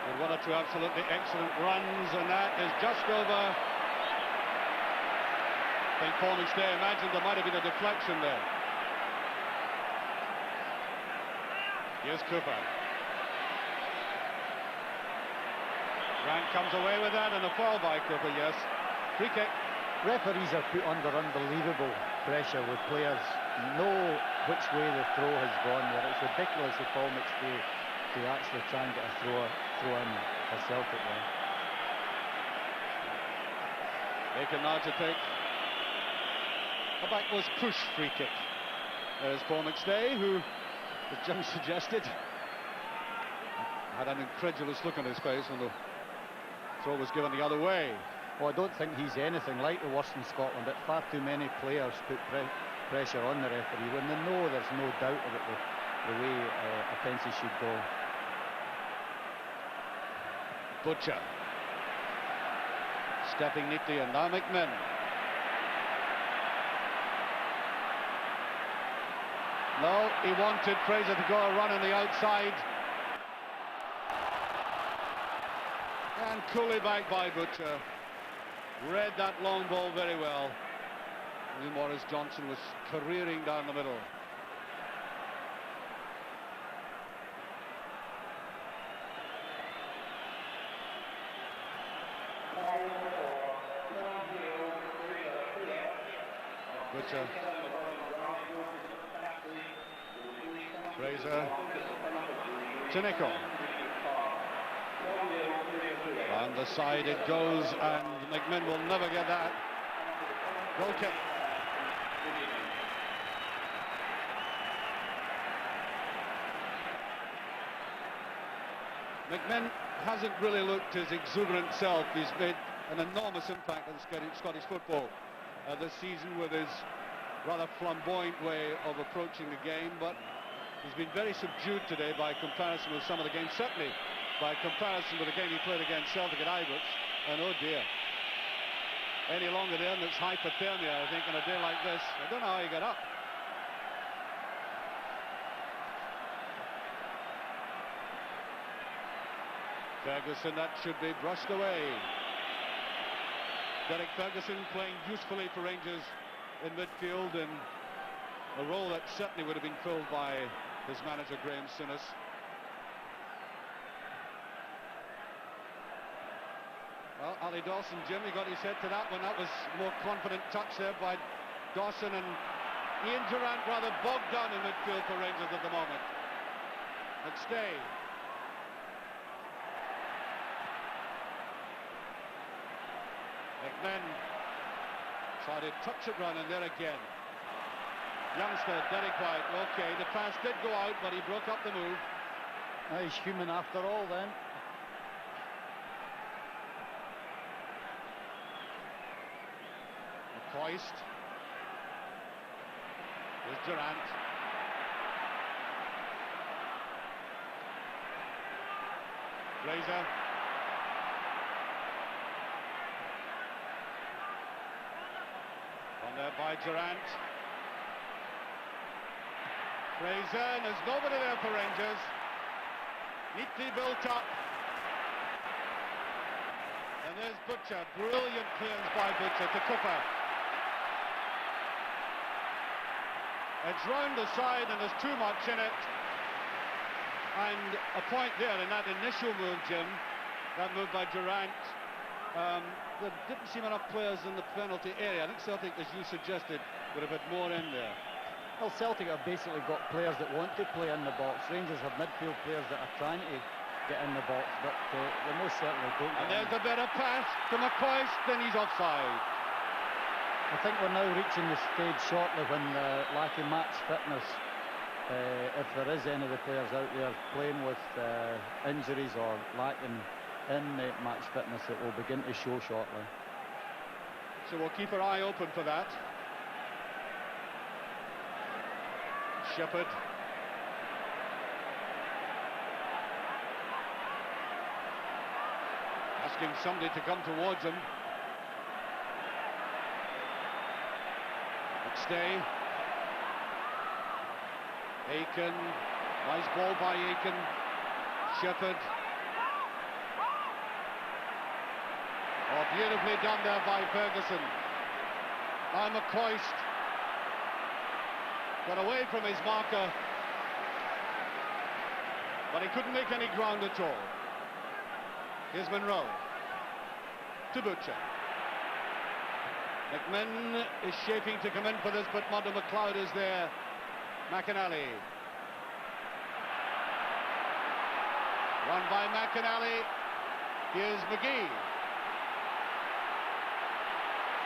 With one or two absolutely excellent runs, and that is just over. I think Paul McStay imagined there might have been a deflection there. Here's Cooper. Grant comes away with that, and a foul by Cooper, yes. Free kick. Referees are put under unbelievable pressure with players know which way the throw has gone there. It's ridiculous of Paul McStay to actually try and get a throw in for Celtic there. They can now to take a backless push free kick. There's Paul McStay, who, as Jim suggested, had an incredulous look on his face when the throw was given the other way. Well, I don't think he's anything like the worst in Scotland, but far too many players put pressure on the referee when they know there's no doubt about the way offences should go. Butcher stepping neatly in. Now McMinn. No, he wanted Fraser to go a run on the outside. And coolly back by Butcher. Read that long ball very well. Maurice Johnson was careering down the middle. Butcher. Fraser. To Nicol. On the side it goes, and McMinn will never get that. Goal kick. McMinn hasn't really looked his exuberant self. He's made an enormous impact on Scottish football this season with his rather flamboyant way of approaching the game, but he's been very subdued today by comparison with some of the games, certainly by comparison with the game he played against Celtic at Ibrox. And oh dear, any longer there and it's hypothermia, I think, on a day like this. I don't know how he got up. Ferguson, that should be brushed away. Derek Ferguson playing usefully for Rangers in midfield in a role that certainly would have been filled by his manager Graham Souness. Well, Ali Dawson, Jim, he got his head to that one. That was more confident touch there by Dawson, and Ian Durrant rather bogged down in midfield for Rangers at the moment. McStay. McMinn tried to touch it round, and there again. Youngster, Derek White, okay, the pass did go out, but he broke up the move. He's human after all then. McCoist. There's Durrant. Fraser. On there by Durrant. Fraser, and there's nobody there for Rangers. Neatly built up. And there's Butcher. Brilliant clearance by Butcher to Cooper. It's round the side and there's too much in it. And a point there in that initial move, Jim, that move by Durrant. There didn't seem enough players in the penalty area. I think Celtic, as you suggested, would have had more in there. Well, Celtic have basically got players that want to play in the box. Rangers have midfield players that are trying to get in the box, but they most certainly don't. And there's a better pass to McCoist, and he's offside. I think we're now reaching the stage shortly when lacking match fitness, if there is any of the players out there playing with injuries or lacking in match fitness, it will begin to show shortly. So we'll keep our eye open for that. Shepherd. Asking somebody to come towards him. McStay. Aiken. Nice ball by Aiken. Shepherd. Oh, beautifully done there by Ferguson. Now McCoist. Got away from his marker, but he couldn't make any ground at all. Here's Monroe to Butcher. McMinn is shaping to come in for this, but Murdo McLeod is there. McInally. Run by McInally. Here's McGee.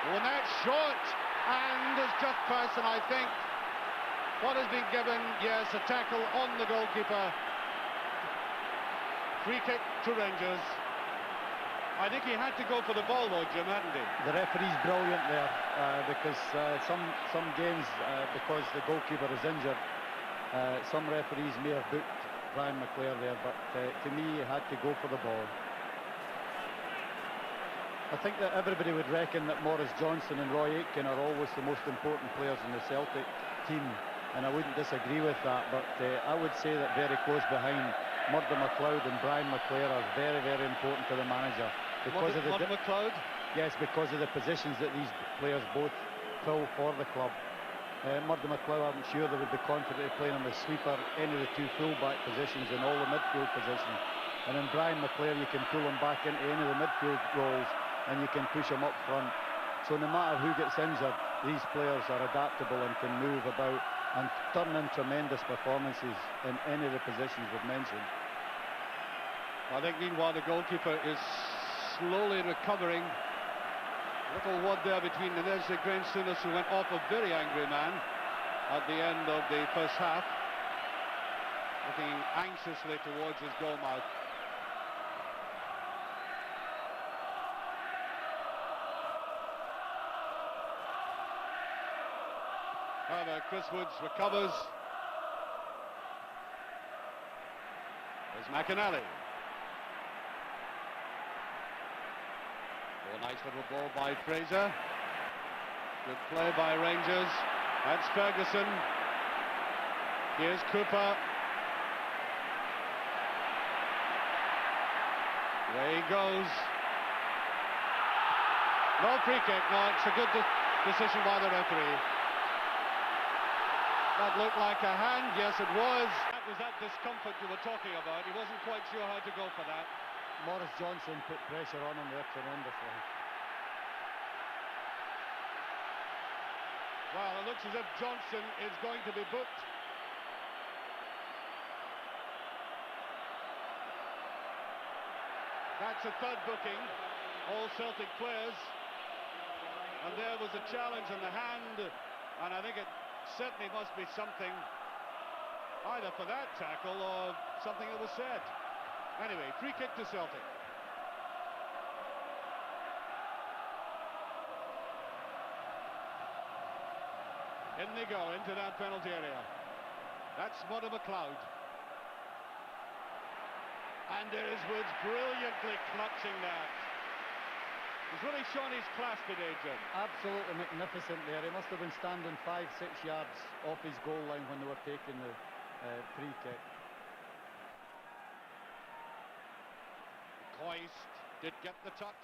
Oh, and that's short, and it's just passed, and I think what has been given, yes, a tackle on the goalkeeper. Free kick to Rangers. I think he had to go for the ball though, Jim, hadn't he? The referee's brilliant there, because some games, because the goalkeeper is injured, some referees may have booked Brian McClare there, but to me, he had to go for the ball. I think that everybody would reckon that Maurice Johnson and Roy Aitken are always the most important players in the Celtic team, and I wouldn't disagree with that, but I would say that very close behind, Murdo McLeod and Brian McClare are very, very important to the manager. Because of the McLeod? Yes, because of the positions that these players both fill for the club. Murdo McLeod, I'm sure they would be confident of playing on the sweeper, any of the two full-back positions and all the midfield positions. And then Brian McClare, you can pull him back into any of the midfield roles and you can push him up front. So no matter who gets injured, these players are adaptable and can move about and turn in tremendous performances in any of the positions we've mentioned. I think meanwhile the goalkeeper is slowly recovering. Little word there between, and there's the Graham Souness, who went off a very angry man at the end of the first half, looking anxiously towards his goal mouth. However, Chris Woods recovers. There's McAnally. Oh, nice little ball by Fraser. Good play by Rangers. That's Ferguson. Here's Cooper. Away he goes. No free kick. No, it's a good decision by the referee. That looked like a hand. Yes, it was. That was that discomfort you were talking about. He wasn't quite sure how to go for that. Morris Johnson put pressure on him there tremendously. Well, it looks as if Johnson is going to be booked. That's a third booking, all Celtic players. And there was a challenge on the hand, and I think it certainly must be something either for that tackle or something that was said. Anyway, free kick to Celtic. In they go, into that penalty area. That's Mudder McLeod. And there is Woods brilliantly clutching that. He's really shown his class today, Jim. Absolutely magnificent there. He must have been standing 5-6 yards off his goal line when they were taking the free kick. Coist did get the touch.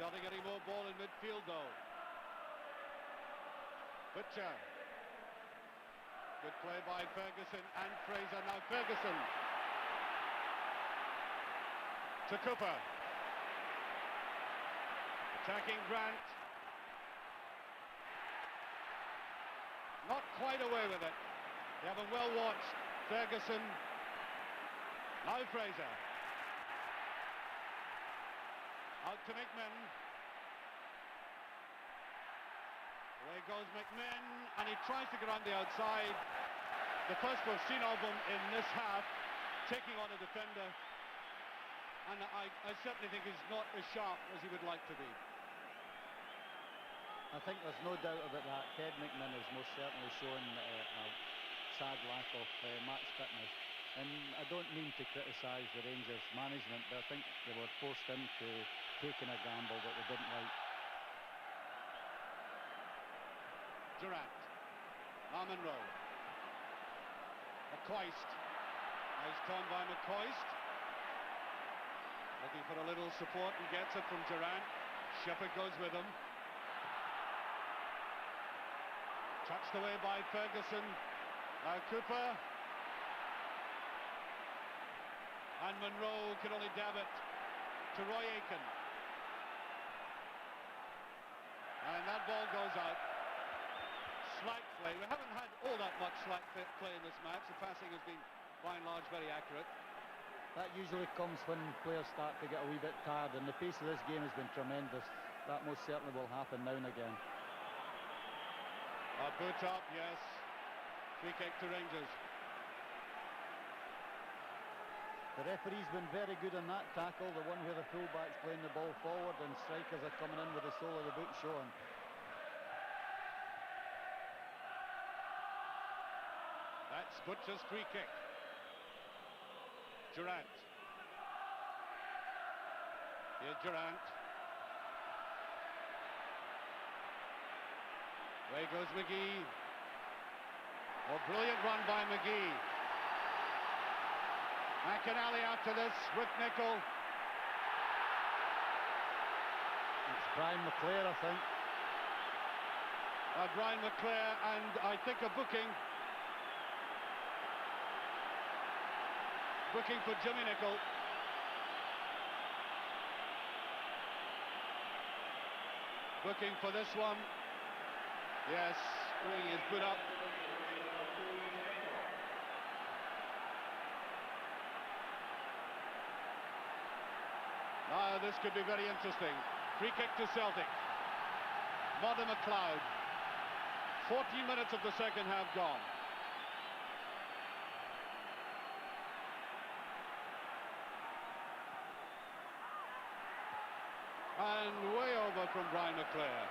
Celtic getting more ball in midfield though. Butcher. Good play by Ferguson and Fraser. Now Ferguson. To Cooper. Attacking Grant. Not quite away with it. They have him well watched. Ferguson. Now Fraser. Out to McMinn. Away goes McMinn, and he tries to get on the outside. The first we've seen of him in this half, taking on a defender. And I certainly think he's not as sharp as he would like to be. I think there's no doubt about that. Ted McMinn has most certainly shown a sad lack of match fitness. And I don't mean to criticise the Rangers management, but I think they were forced into taking a gamble that they didn't like. Durant. Now Monroe. McCoist. Nice turn by McCoist. Looking for a little support and gets it from Durant. Shepherd goes with him. Touched away by Ferguson. Now Cooper. And Monroe can only dab it to Roy Aitken. And that ball goes out. Slack play. We haven't had all that much slack play in this match. The passing has been, by and large, very accurate. That usually comes when players start to get a wee bit tired, and the pace of this game has been tremendous. That most certainly will happen now and again. A boot up, yes. Free kick to Rangers. The referee's been very good on that tackle, the one where the fullback's playing the ball forward and strikers are coming in with the sole of the boot showing. That's Butcher's free kick. Durant. Here's Durant. Away goes McGee. Oh, brilliant run by McGee. McAnally after this with Nicol. It's Brian McClare, I think. Brian McClare, and I think a booking. Booking for Jimmy Nicol. Booking for this one. Yes, bringing his boot up. Now this could be very interesting. Free kick to Celtic. Mudder McLeod. 14 minutes of the second half gone. And way over from Brian McClare.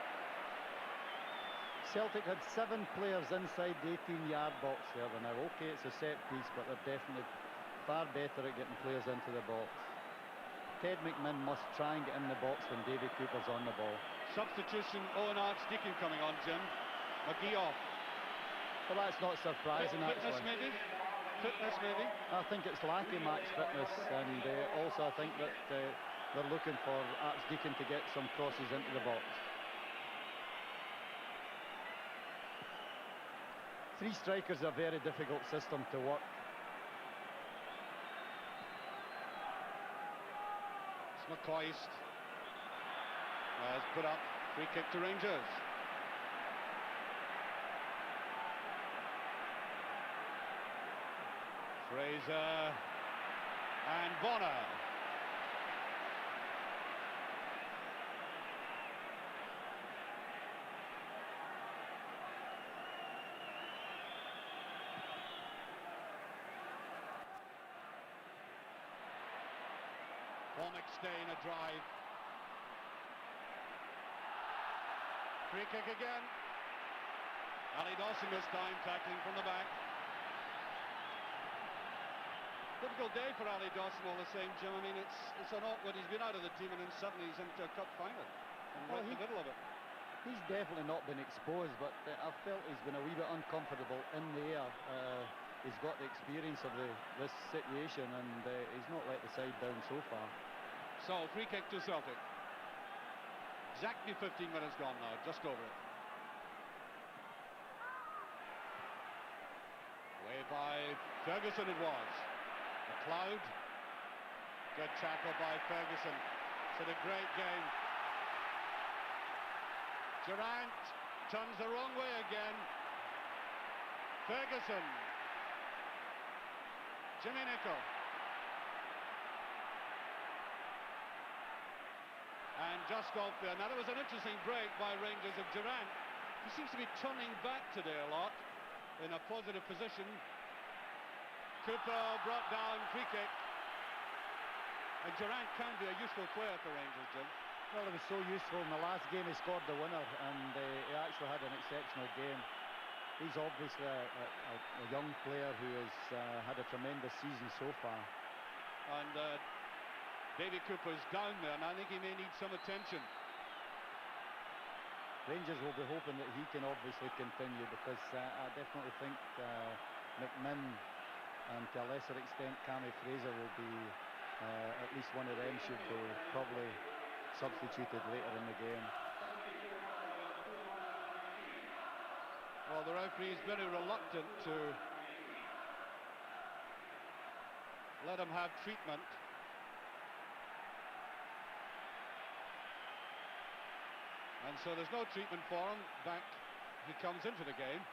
Celtic had 7 players inside the 18-yard box there. Now, okay, it's a set piece, but they're definitely far better at getting players into the box. Ted McMinn must try and get in the box when Davie Cooper's on the ball. Substitution, Owen Archdeacon coming on, Jim. McGee off. Well, that's not surprising, Fitness actually. maybe? Fitness maybe? I think it's lacking match fitness, and also I think that they're looking for Archdeacon to get some crosses into the box. 3 strikers is a very difficult system to work. McCoist has put up, free kick to Rangers. Fraser and Bonner. Paul McStain a drive. Free kick again. Ali Dawson this time tackling from the back. Difficult day for Ali Dawson all the same, Jim. I mean, it's an awkward. He's been out of the team and then suddenly he's into a cup final. And right in the middle of it. He's definitely not been exposed, but I felt he's been a wee bit uncomfortable in the air. He's got the experience of this situation, and he's not let the side down so far. So, free kick to Celtic. Exactly 15 minutes gone now, just over it. Away by Ferguson it was. McLeod. Good tackle by Ferguson. It's a great game. Durant turns the wrong way again. Ferguson. Jimmy Nicholl. And just off there. Now, that was an interesting break by Rangers of Durant. He seems to be turning back today a lot in a positive position. Cooper brought down, free kick. And Durant can be a useful player for Rangers, Jim. Well, he was so useful. In the last game he scored the winner, and he actually had an exceptional game. He's obviously a young player who has had a tremendous season so far. And Davie Cooper's down there, and I think he may need some attention. Rangers will be hoping that he can obviously continue, because I definitely think McMinn and to a lesser extent Cammy Fraser will be, at least one of them should be probably substituted later in the game. Well, the referee is very reluctant to let him have treatment. And so there's no treatment for him. Back he comes into the game.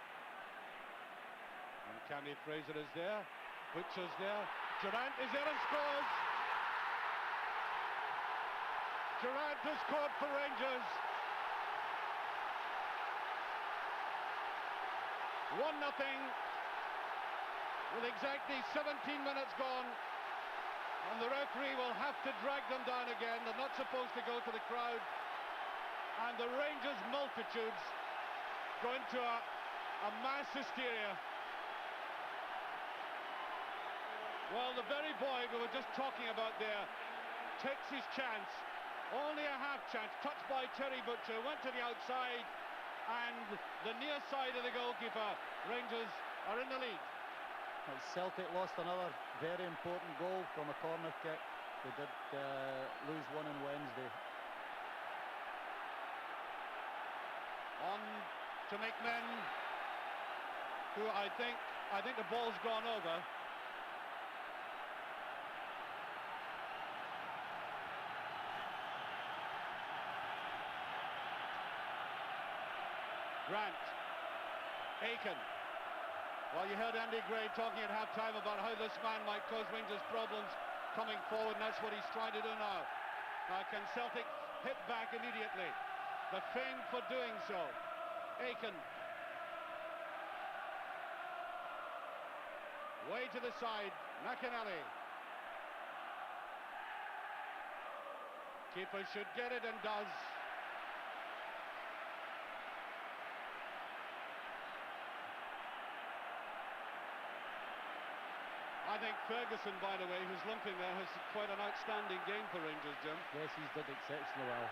And Cammy Fraser is there. Butcher's there. Durant is there and scores. Durant has scored for Rangers. 1-0 with exactly 17 minutes gone. And the referee will have to drag them down again. They're not supposed to go to the crowd. And the Rangers multitudes go into a mass hysteria. Well, the very boy we were just talking about there takes his chance. Only a half chance, touched by Terry Butcher, went to the outside, and the near side of the goalkeeper. Rangers are in the lead. Celtic lost another very important goal from a corner kick. They did lose one on Wednesday. On to McMinn, who I think the ball's gone over. Grant, Aiken. Well, you heard Andy Gray talking at half-time about how this man might cause Rangers problems coming forward, and that's what he's trying to do now. Now, can Celtic hit back immediately? The fame for doing so. Aiken. Way to the side, McInally. Keeper should get it and does. I think Ferguson, by the way, who's limping there, has quite an outstanding game for Rangers, Jim. Yes, he's done exceptionally well.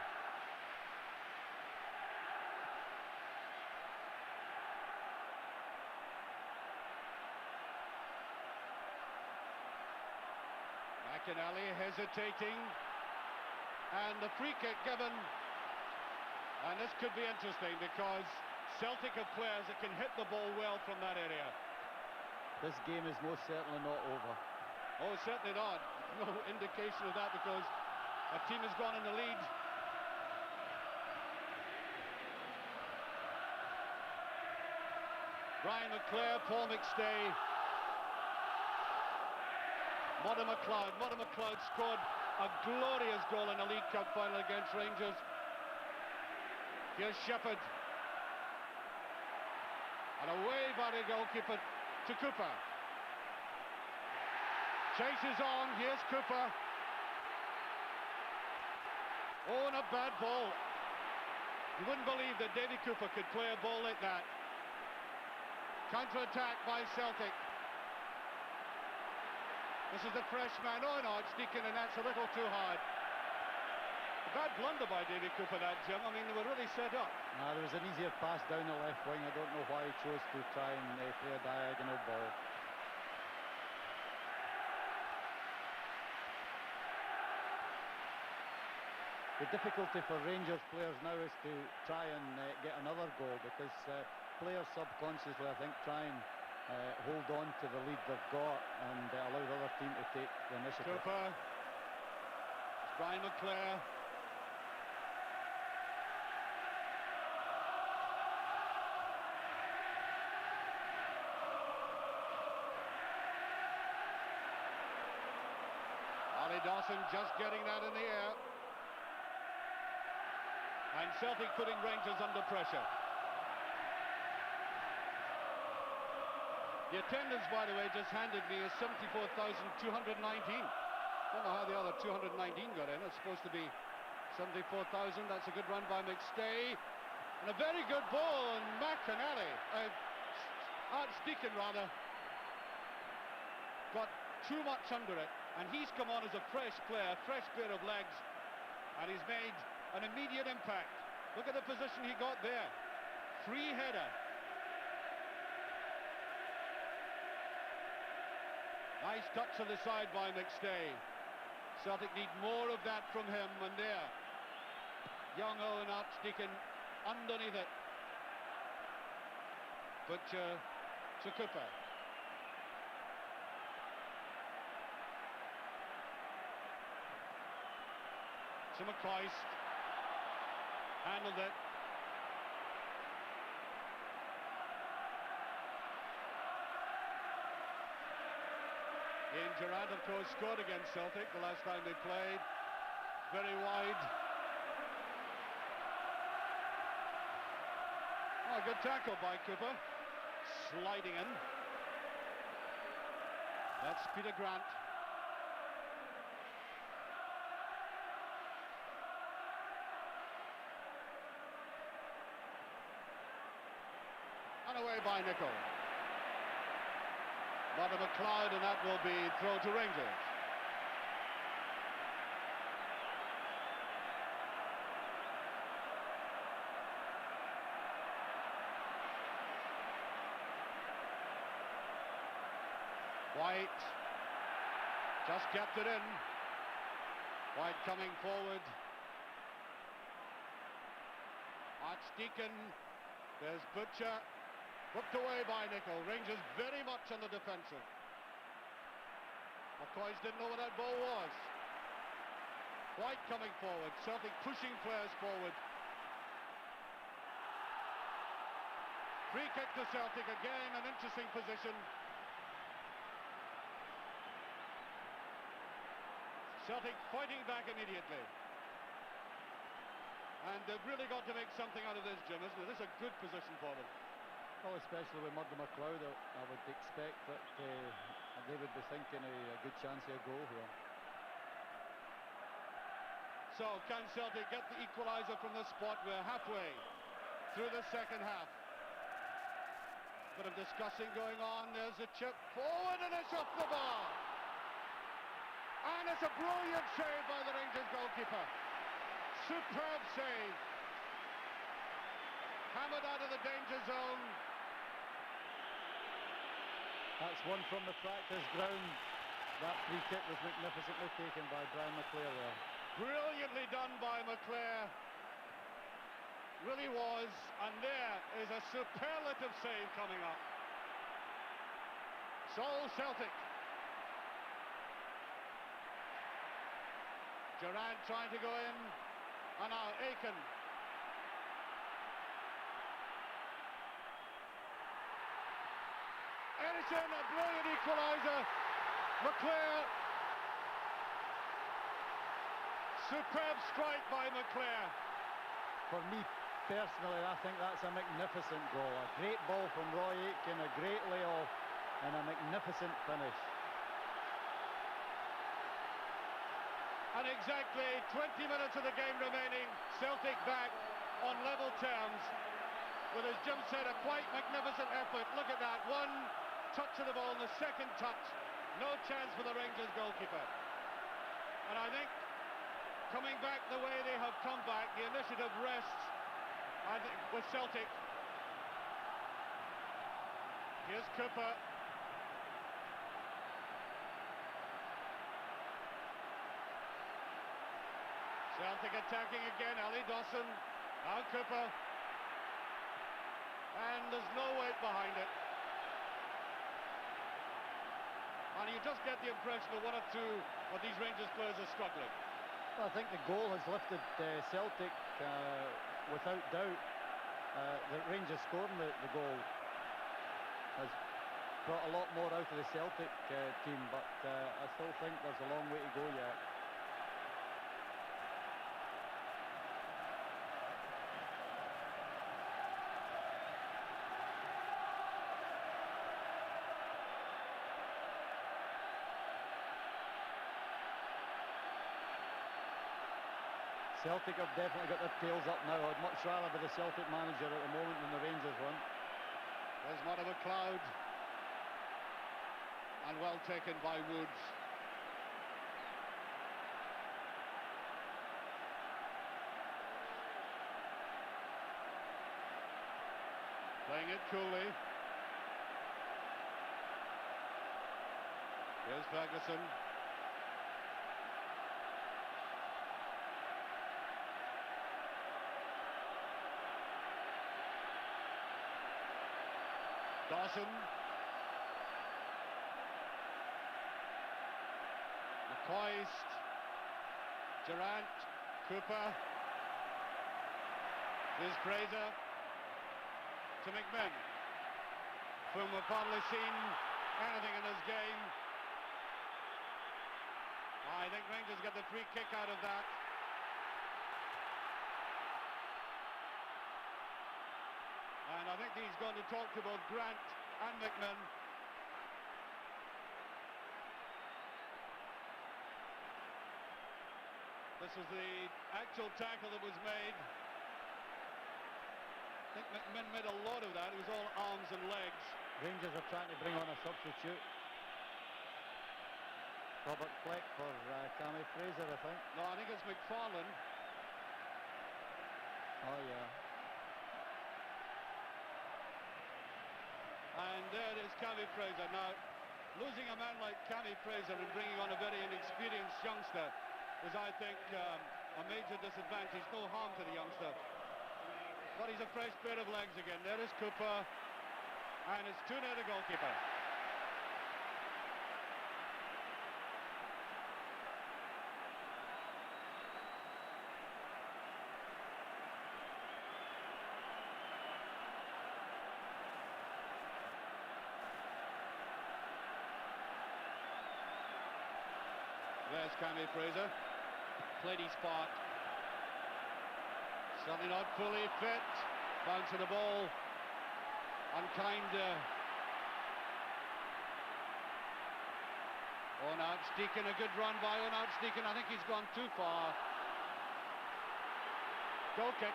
McInally hesitating, and the free kick given. And this could be interesting because Celtic have players that can hit the ball well from that area. This game is most certainly not over. Oh, certainly not. No indication of that because a team has gone in the lead. Brian McClare, Paul McStay, Modern McLeod scored a glorious goal in the League Cup final against Rangers. Here's Shepherd. And away by the goalkeeper to Cooper. Chases on, here's Cooper. Oh, and a bad ball. You wouldn't believe that Davie Cooper could play a ball like that. Counter-attack by Celtic. This is the fresh man. Oh no, it's Deacon, and that's a little too hard. A bad blunder by Davie Cooper, that, Jim. I mean, they were really set up. There was an easier pass down the left wing. I don't know why he chose to try and play a diagonal ball. The difficulty for Rangers players now is to try and get another goal because players subconsciously, I think, try and hold on to the lead they've got and allow the other team to take the initiative. Cooper. It's Brian McClare. Ollie Dawson just getting that in the air. And Celtic putting Rangers under pressure. The attendance, by the way, just handed me is 74,219. Don't know how the other 219 got in. It's supposed to be 74,000. That's a good run by McStay. And a very good ball, and McInally, Archdeacon rather, got too much under it. And he's come on as a fresh player, fresh pair of legs. And he's made an immediate impact. Look at the position he got there. Free header. Nice touch to the side by McStay. Celtic need more of that from him, and there. Young Owen Archdeacon underneath it. Butcher to Cooper. To McCoist. Handled it. Ian Gerrard, of course, scored against Celtic the last time they played. Very wide. Oh, good tackle by Cooper. Sliding in. That's Peter Grant. And away by Nicol. Modern McLeod, and that will be thrown to Rangers. White just kept it in. White coming forward. Archdeacon. There's Butcher. Whipped away by Nicol. Rangers very much on the defensive. McCoy didn't know what that ball was. White coming forward. Celtic pushing players forward. Free kick to Celtic. Again, an interesting position. Celtic fighting back immediately. And they've really got to make something out of this, Jim, isn't it? This is a good position for them. Well, especially with Modern McLeod, I would expect that they would be thinking a good chance of a goal here. So, can Celtic get the equaliser from this spot? We're halfway through the second half. But bit of discussing going on. There's a chip forward and it's off the bar. And it's a brilliant save by the Rangers goalkeeper. Superb save. Hammered out of the danger zone. That's one from the practice ground. That free kick was magnificently taken by Brian McClare there. Brilliantly done by McClare. Really was. And there is a superlative save coming up. Sol Celtic. Durant trying to go in. And now Aiken. Edison, a brilliant equaliser. McClare. Superb strike by McClare. For me personally, I think that's a magnificent goal. A great ball from Roy Aitken, a great layoff, and a magnificent finish. And exactly 20 minutes of the game remaining. Celtic back on level terms. With, as Jim said, a quite magnificent effort. Look at that. One touch of the ball, and the second touch. No chance for the Rangers goalkeeper. And I think, coming back the way they have come back, the initiative rests, I think, with Celtic. Here's Cooper. Celtic attacking again, Ali Dawson. Now Cooper. And there's no weight behind it. And you just get the impression that one or two of these Rangers players are struggling. Well, I think the goal has lifted Celtic without doubt. The Rangers scoring the goal has brought a lot more out of the Celtic team, but I still think there's a long way to go yet. Celtic have definitely got their tails up now. I'd much rather be the Celtic manager at the moment than the Rangers one. There's one of a cloud. And well taken by Woods. Playing it coolly. Here's Ferguson. Dawson. McCoist. Durant. Cooper. Here's Fraser. To McMinn. Whom we've hardly seen anything in this game. I think Rangers get the free kick out of that. And I think he's going to talk to both Grant and McMinn. This was the actual tackle that was made. I think McMinn made a lot of that. It was all arms and legs. Rangers are trying to bring on a substitute. Robert Fleck for Cammy Fraser, I think. No, I think it's McFarlane. Oh, yeah. And there is Cammy Fraser. Now, losing a man like Cammy Fraser and bringing on a very inexperienced youngster is, I think, a major disadvantage. No harm to the youngster. But he's a fresh pair of legs again. There is Cooper. And it's 2-0 the goalkeeper. There's Cammy Fraser. Played his part. Certainly not fully fit. Bounce of the ball. Unkind. Owen Archdeacon, a good run by Owen Archdeacon. I think he's gone too far. Goal kick.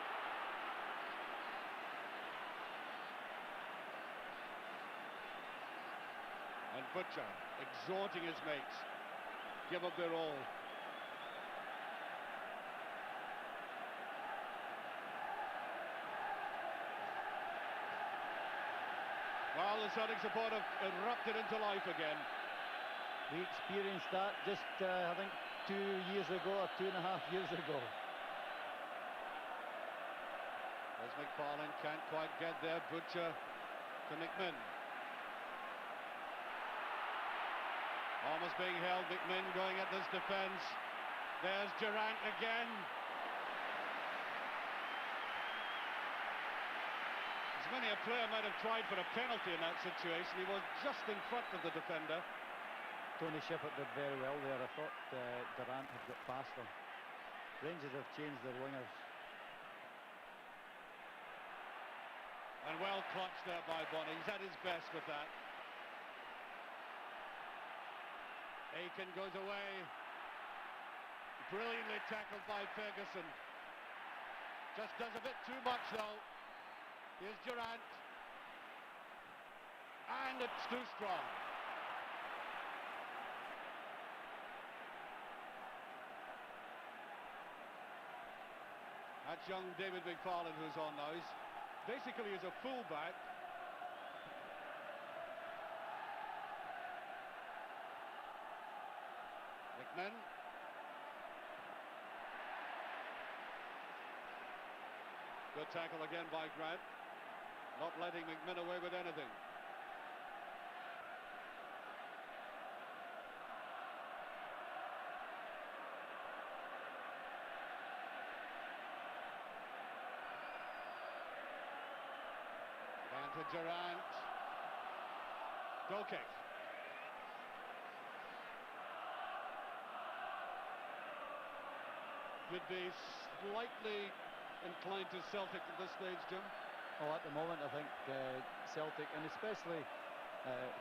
Butcher exhorting his mates, give up their all. Well, the Celtic support have erupted into life again. We experienced that just, I think, 2 years ago or 2.5 years ago. As McFarlane can't quite get there, Butcher to McMinn. Almost being held, McMinn going at this defence. There's Durrant again. As many a player might have tried for a penalty in that situation. He was just in front of the defender. Tony Shippert did very well there. I thought Durrant had got past him. Rangers have changed their wingers. And well clutched there by Bonnie. He's at his best with that. Aiken goes away. Brilliantly tackled by Ferguson. Just does a bit too much though. Here's Durrant. And it's too strong. That's young David McFarlane who's on now. He's basically is a fullback. McMinn. Good tackle again by Grant. Not letting McMinn away with anything. To Durrant. Goal kick. Could be slightly inclined to Celtic at this stage, Jim. Oh, at the moment I think Celtic, and especially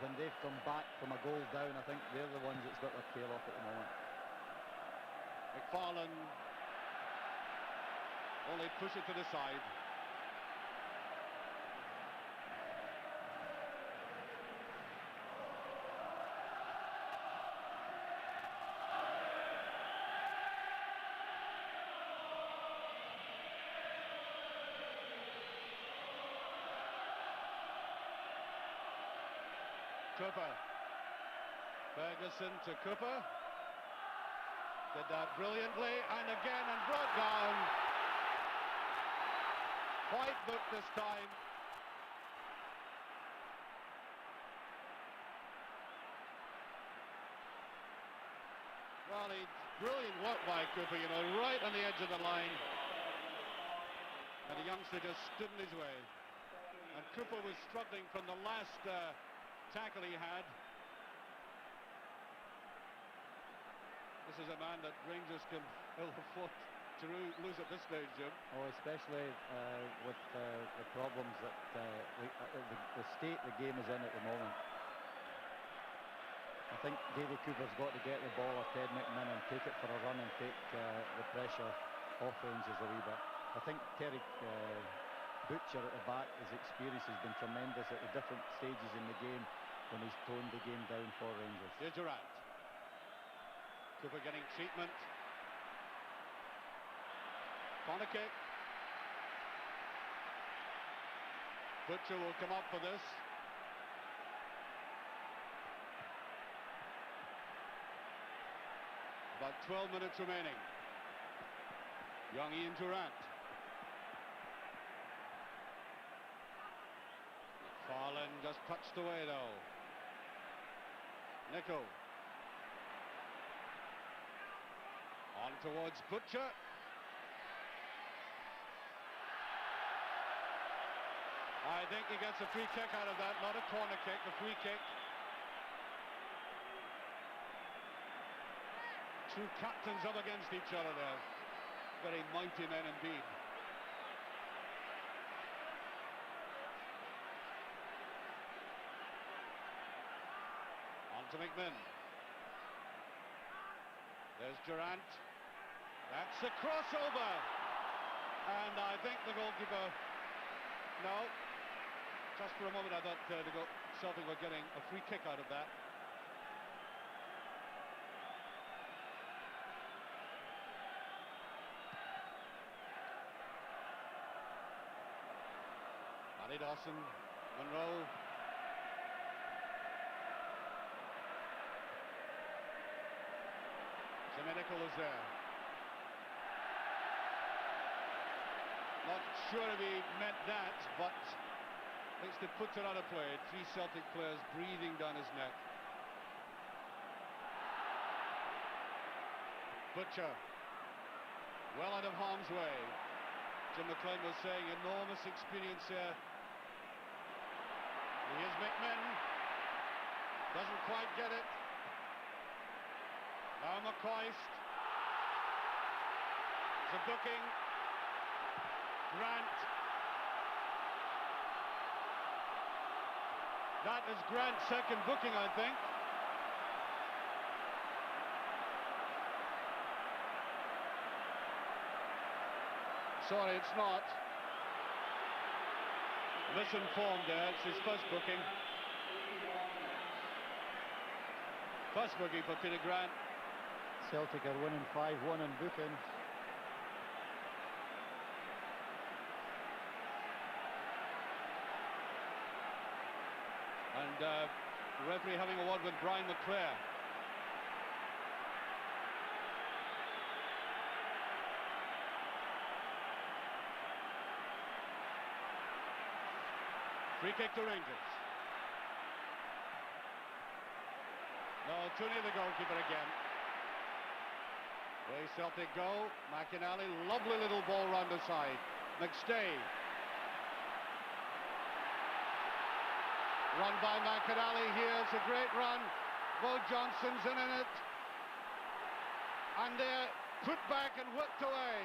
when they've come back from a goal down, I think they're the ones that's got their tail off at the moment. McFarlane only push it to the side. Cooper. Ferguson to Cooper. Did that brilliantly, and again, and brought down. Quite booked this time. Well, brilliant work by Cooper, you know, right on the edge of the line. And the youngster just stood in his way. And Cooper was struggling from the last tackle he had. This is a man that Rangers can ill afford to lose at this stage, Jim. Oh, especially with the problems that the state the game is in at the moment. I think Davie Cooper's got to get the ball off Ted McMinn and take it for a run and take the pressure off Rangers a wee bit. I think Terry Butcher at the back, his experience has been tremendous at the different stages in the game when he's toned the game down for Rangers. Here's Durrant. Cooper getting treatment. Corner kick. Butcher will come up for this. About 12 minutes remaining. Young Ian Durrant. McFarlane just touched away though. Nico. On towards Butcher. I think he gets a free kick out of that, not a corner kick, a free kick. Two captains up against each other there. Very mighty men indeed. On to McMinn. There's Durrant. That's a crossover. And I think the goalkeeper... No. Just for a moment I thought Celtic were getting a free kick out of that. Dawson, Monroe. Domenico is there. Not sure if he meant that, but at least it puts it out of play. 3 Celtic players breathing down his neck. Butcher, well out of harm's way. Jim McLean was saying enormous experience here. Here's McMinn, doesn't quite get it. Now McCoist. It's a booking. Grant. That is Grant's second booking, I think. Sorry, it's not. Misinformed there, it's his first booking. First booking for Peter Grant. Celtic are winning 5-1 in Butlins. And the referee having a word with Brian McClare. Free kick to Rangers. No, too near the goalkeeper again. Way Celtic go. McInally, lovely little ball round the side. McStay. Run by McInally here. It's a great run. Bo Johnson's in it. And they're put back and whipped away.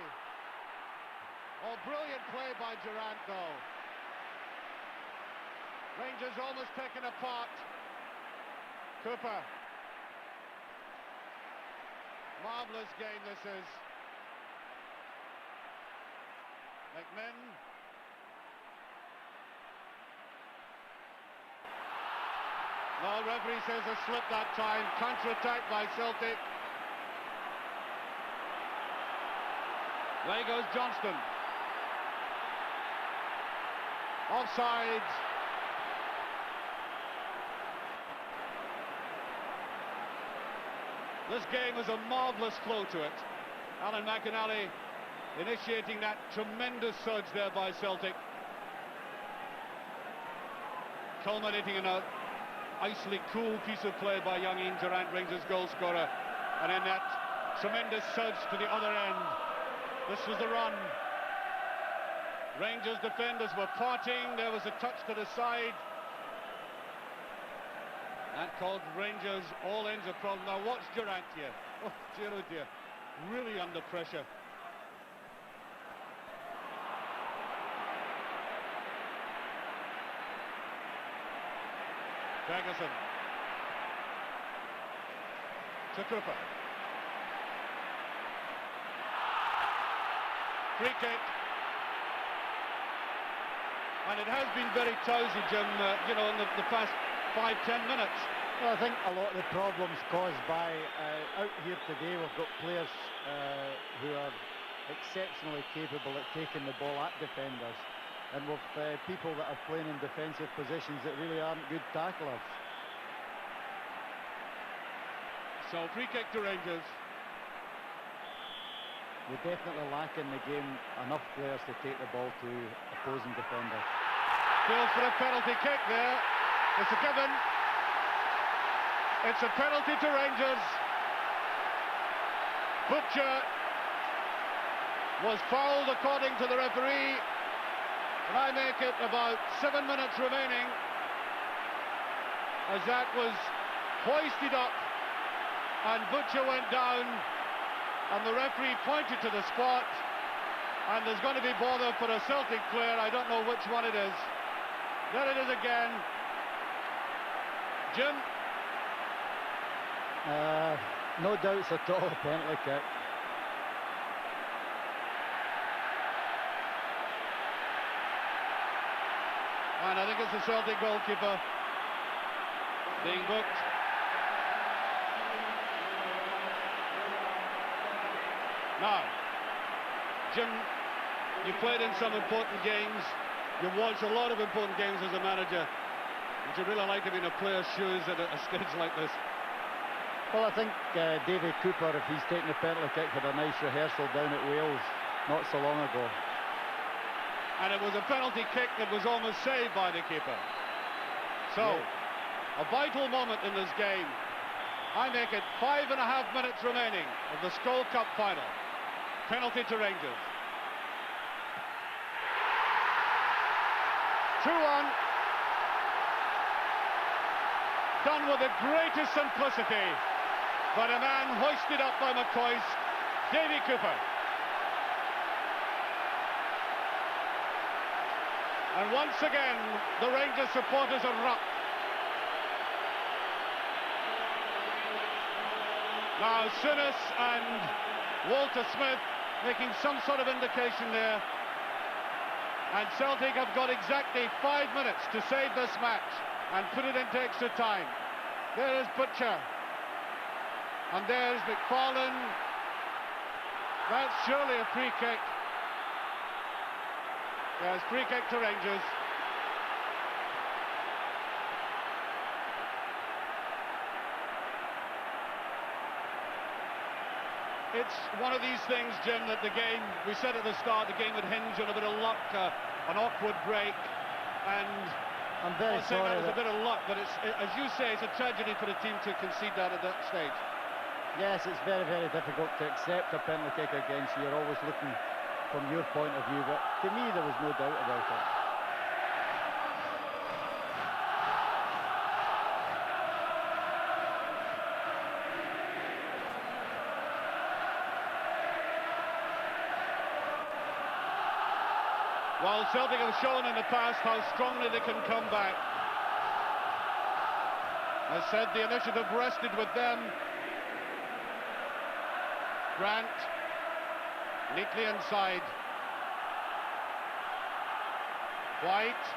Oh, brilliant play by Durant, though. Rangers almost taken apart. Cooper. Marvellous game this is. McMinn. No, referee says a slip that time. Counter-attack by Celtic. There goes Johnston. Offside. This game has a marvellous flow to it. Alan McInally initiating that tremendous surge there by Celtic. Culminating in an icily cool piece of play by young Ian Durant, Rangers goal scorer. And then that tremendous surge to the other end. This was the run. Rangers defenders were parting. There was a touch to the side. That called Rangers all ends a problem. Now watch Durant here. Oh dear. Really under pressure. Ferguson. To Cooper. Free kick. And it has been very tousy, Jim, in the past 5-10 minutes. Well, I think a lot of the problems caused by out here today, we've got players who are exceptionally capable at taking the ball at defenders, and with people that are playing in defensive positions that really aren't good tacklers. So free kick to Rangers. We definitely lack in the game enough players to take the ball to opposing defenders. Goes for a penalty kick there. It's a given. It's a penalty to Rangers. Butcher was fouled according to the referee. And I make it about 7 minutes remaining as that was hoisted up and Butcher went down and the referee pointed to the spot, and there's going to be bother for a Celtic player. I don't know which one it is. There it is again. Jim? No doubts at all, penalty kick. And I think it's the Celtic goalkeeper being booked. Now, Jim, you played in some important games. You watch a lot of important games as a manager. Would you really like to be in a player's shoes at a stage like this? Well, I think Davie Cooper, if he's taking a penalty kick, had a nice rehearsal down at Wales not so long ago. And it was a penalty kick that was almost saved by the keeper. So, a vital moment in this game. I make it 5.5 minutes remaining of the Skull Cup final. Penalty to Rangers. 2-1. Done with the greatest simplicity by the man hoisted up by McCoy's, Davie Cooper. And once again, the Rangers supporters erupt. Now, Sinis and Walter Smith making some sort of indication there. And Celtic have got exactly 5 minutes to save this match and put it into extra time. There is Butcher. And there's McFarlane. That's surely a free kick. Yes, free kick to Rangers. It's one of these things, Jim, that the game, we said at the start, the game would hinge on a bit of luck, an awkward break, and I'm very sorry that was a bit of luck, but it's, as you say, it's a tragedy for the team to concede that at that stage. Yes, it's very, very difficult to accept a penalty kick against you. You're always looking from your point of view, but to me there was no doubt about it. While Celtic have shown in the past how strongly they can come back. I said the initiative rested with them. Grant, neatly inside. White.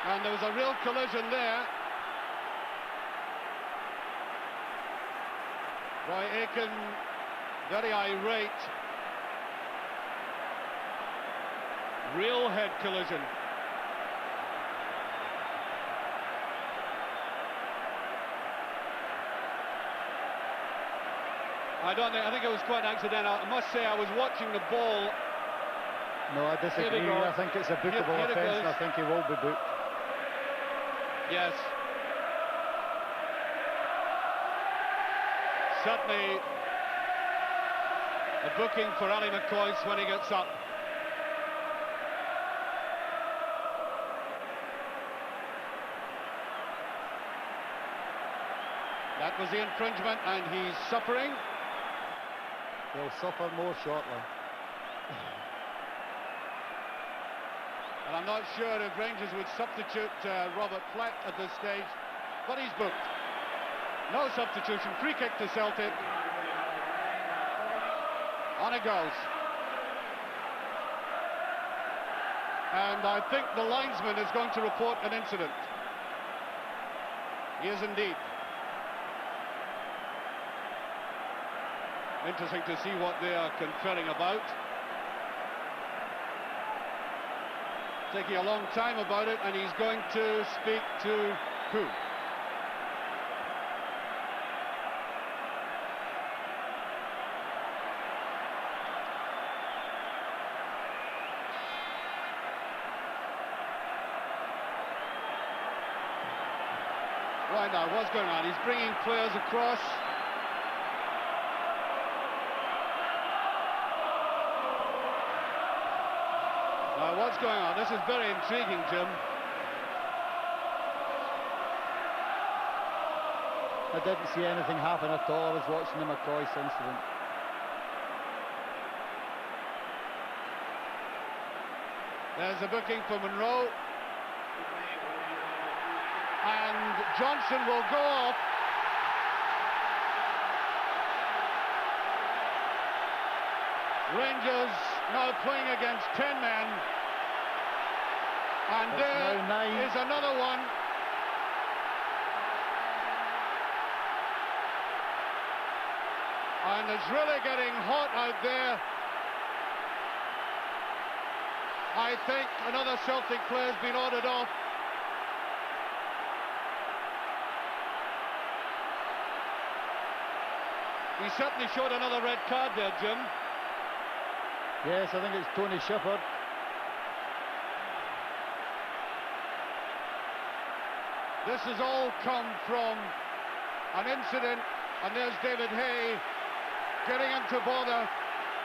And there was a real collision there. Roy Aiken, very irate. Real head collision. I think it was quite accidental. I must say I was watching the ball. No, I disagree. I think it's a bookable offence, and I think he will be booked. Yes. Certainly a booking for Ali McCoy when he gets up. That was the infringement, and he's suffering. He'll suffer more shortly. And I'm not sure if Rangers would substitute Robert Fleck at this stage, but he's booked. No substitution, free kick to Celtic. On it goes. And I think the linesman is going to report an incident. He is indeed. Interesting to see what they are conferring about. Taking a long time about it, and he's going to speak to who? Right now, what's going on? He's bringing players across. What's going on? This is very intriguing, Jim. I didn't see anything happen at all. I was watching the McCoy's incident. There's a booking for Monroe. And Johnson will go off. Rangers now playing against 10 men. And there is another one. And it's really getting hot out there. I think another Celtic player's been ordered off. He certainly showed another red card there, Jim. Yes, I think it's Tony Shepherd. This has all come from an incident, and there's Davie Hay getting into bother,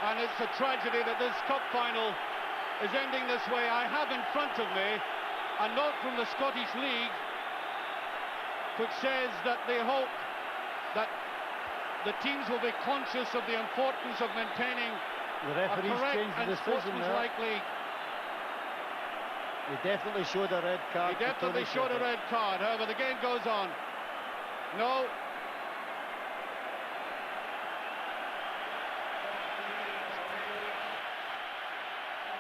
and it's a tragedy that this cup final is ending this way. I have in front of me a note from the Scottish League which says that they hope that the teams will be conscious of the importance of maintaining The referee's a correct changed the and decision now. sportsmanlike league. He definitely showed a red card. He definitely showed a red card. However, the game goes on. No.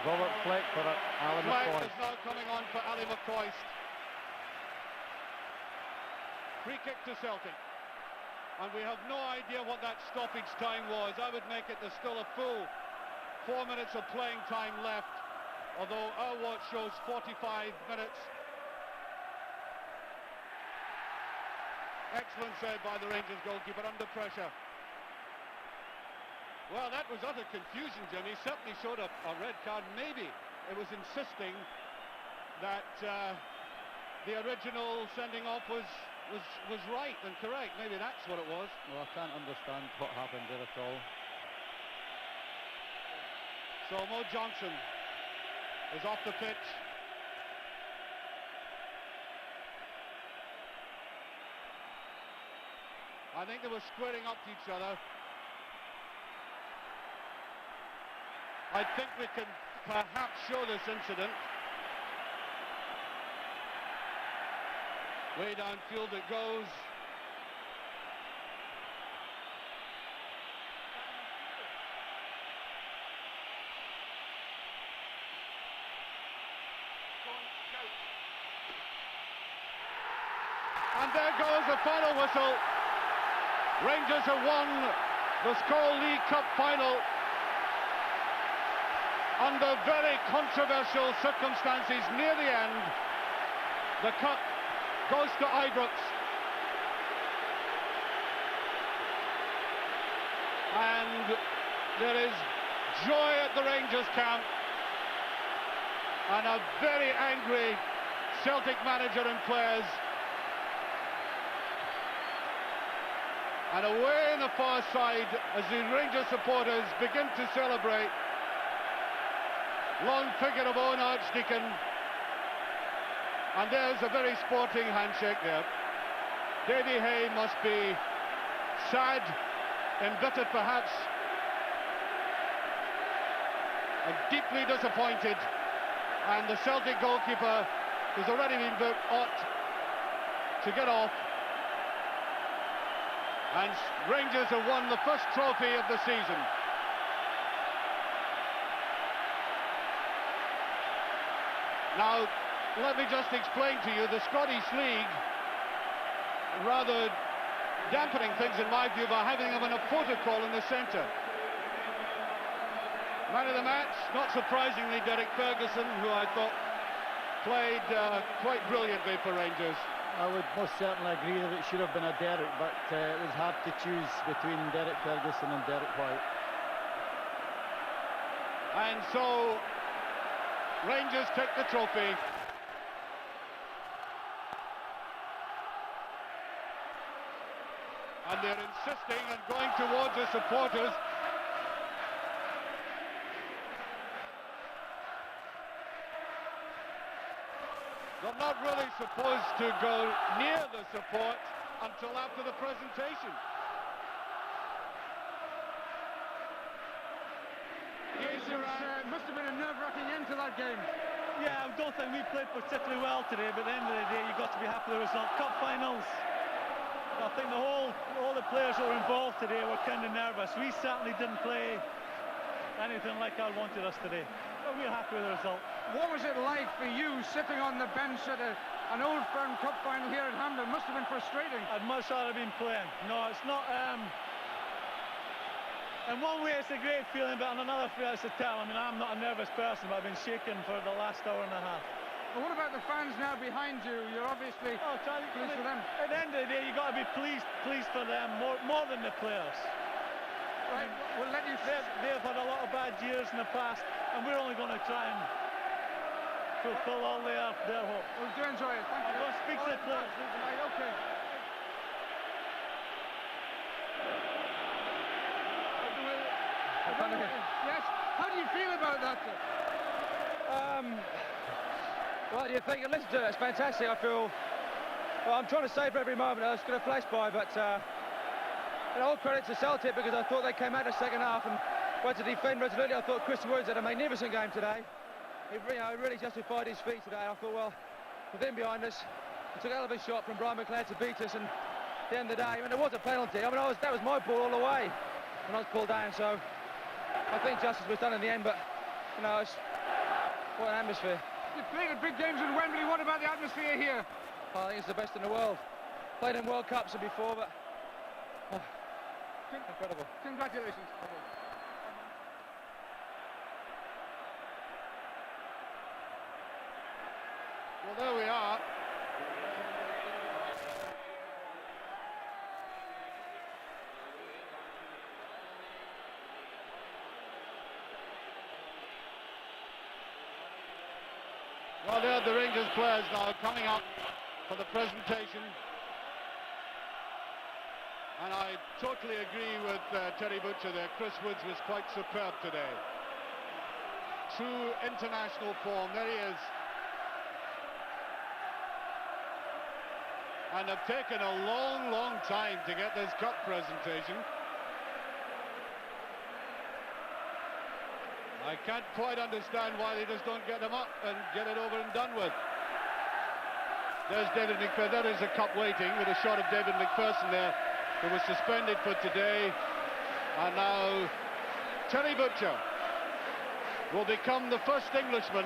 Robert Fleck for Alan Fleck McCoy. is now coming on for Ali McCoist. Free kick to Celtic. And we have no idea what that stoppage time was. I would make it there's still a full 4 minutes of playing time left, although our watch shows 45 minutes. Excellent save by the Rangers goalkeeper under pressure. Well, that was utter confusion, Jim. He certainly showed a red card. Maybe it was insisting that the original sending off was right and correct. Maybe that's what it was. Well, I can't understand what happened there at all. So Mo Johnson is off the pitch. I think they were squaring up to each other. I think we can perhaps show this incident. Way downfield it goes. And there goes the final whistle. Rangers have won the Skol League Cup final under very controversial circumstances near the end. The cup goes to Ibrox. And there is joy at the Rangers camp, and a very angry Celtic manager and players. And away in the far side, as the Rangers supporters begin to celebrate, long figure of Owen Archdeacon, and there's a very sporting handshake there. Davie Hay must be sad, embittered perhaps, and deeply disappointed. And the Celtic goalkeeper, who's already been booked, ought to get off. And Rangers have won the first trophy of the season. Now, let me just explain to you, the Scottish League, rather dampening things in my view by having them in a protocol in the centre. Man of the match, not surprisingly, Derek Ferguson, who I thought played quite brilliantly for Rangers. I would most certainly agree that it should have been a Derek, but it was hard to choose between Derek Ferguson and Derek White. And so Rangers take the trophy. And they're insisting and going towards the supporters. They're not really supposed to go near the support until after the presentation. It must have been a nerve-wracking end to that game. Yeah, I don't think we played particularly well today, but at the end of the day, you've got to be happy with the result. Cup finals, I think all the players who were involved today were kind of nervous. We certainly didn't play anything like I wanted us today, but we're happy with the result. What was it like for you sitting on the bench at an Old Firm Cup final here at Hampden? Must have been frustrating. I'd much rather have been playing. No, it's not. In one way it's a great feeling, but in another way it's a tell. I mean, I'm not a nervous person, but I've been shaking for the last hour and a half. Well, what about the fans now behind you? You're obviously pleased for them. At the end of the day, you've got to be pleased for them more than the players. Right, we'll let you... They've had a lot of bad years in the past, and we're only going to try and fulfill all their hope. Well, do enjoy it. Thank you. I'll go speak to the players. Right, okay. Yes. How do you feel about that? Well, you think, listen to it, it's fantastic. I feel, well, I'm trying to savor every moment. I was going to flash by, but all credit to Celtic, because I thought they came out the second half and went to defend resolutely. I thought Chris Woods had a magnificent game today. He really justified his feet today. I thought, well, with him behind us, he took a hell of a shot from Brian McLeod to beat us, and at the end of the day, I mean, there was a penalty. I mean, that was my ball all the way when I was pulled down, so I think justice was done in the end, but, you know, what an atmosphere. You played at big games in Wembley. What about the atmosphere here? Well, I think it's the best in the world. Played in World Cups and before, but incredible. Congratulations. Well, there we are. Well, there are the Rangers players now coming up for the presentation. And I totally agree with Terry Butcher there. Chris Woods was quite superb today. True international form. There he is. And have taken a long, long time to get this cup presentation. I can't quite understand why they just don't get them up and get it over and done with. There's David McPherson. That is a cup waiting, with a shot of David McPherson there, who was suspended for today. And now Terry Butcher will become the first Englishman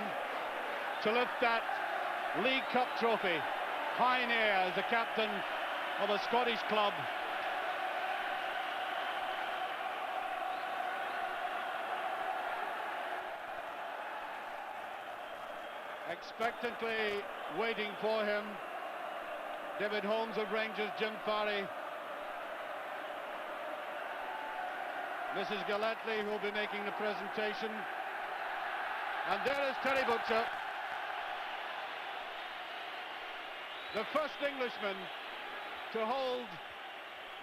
to lift that League Cup trophy high in air as the captain of a Scottish club. Expectantly waiting for him, David Holmes of Rangers, Jim Farry, Mrs. Galletley, who will be making the presentation, and there is Terry Butcher, the first Englishman to hold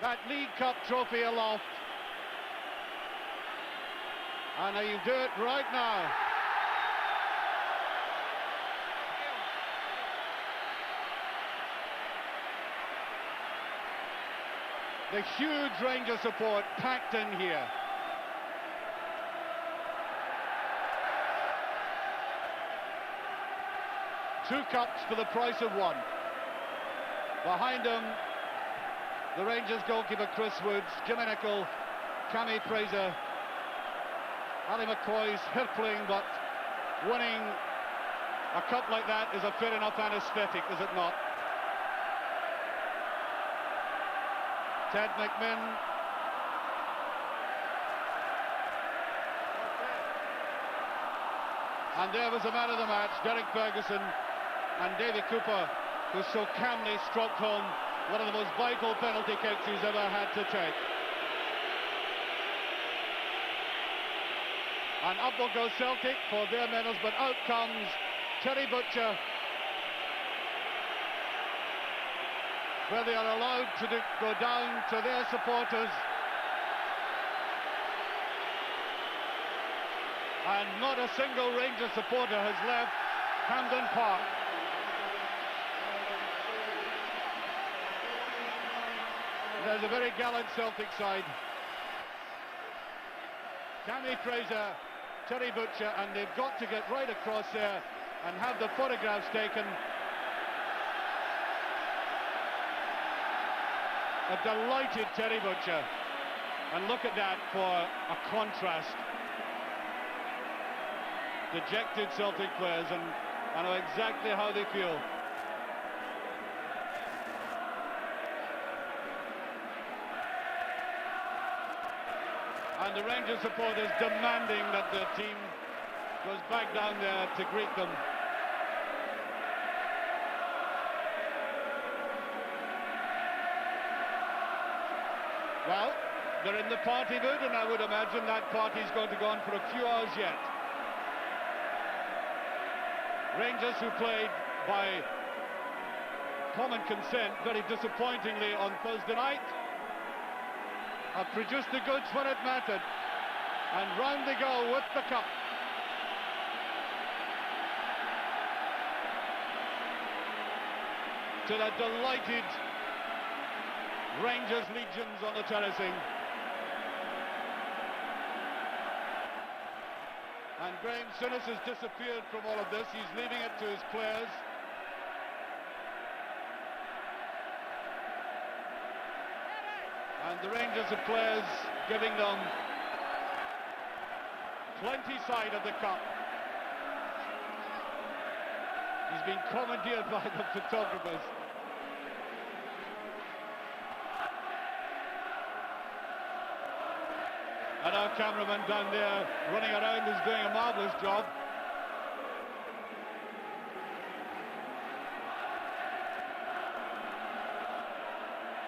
that League Cup trophy aloft, and he'll do it right now. The huge Ranger support packed in here. Two cups for the price of one. Behind him, the Rangers goalkeeper Chris Woods, Jimmy Nicholl, Cammy Fraser, Ali McCoy's hirpling, but winning a cup like that is a fair enough anaesthetic, is it not? Ted McMinn. And there was the man of the match, Derek Ferguson, and Davy Cooper, who so calmly stroked home one of the most vital penalty kicks he's ever had to take. And up will go Celtic for their medals, but out comes Terry Butcher, where they are allowed to go down to their supporters. And not a single Rangers supporter has left Hampden Park. There's a very gallant Celtic side. Cammy Fraser, Terry Butcher, and they've got to get right across there and have the photographs taken. A delighted Terry Butcher, and look at that for a contrast. Dejected Celtic players, and I know exactly how they feel. And the Rangers supporters demanding that their team goes back down there to greet them. Well, they're in the party mood, and I would imagine that party's going to go on for a few hours yet. Rangers, who played by common consent very disappointingly on Thursday night, have produced the goods when it mattered, and round they go with the cup. To the delighted Rangers legions on the terracing. And Graham Souness has disappeared from all of this. He's leaving it to his players. And the Rangers have players giving them plenty sight of the cup. He's been commandeered by the photographers. And our cameraman down there running around is doing a marvellous job.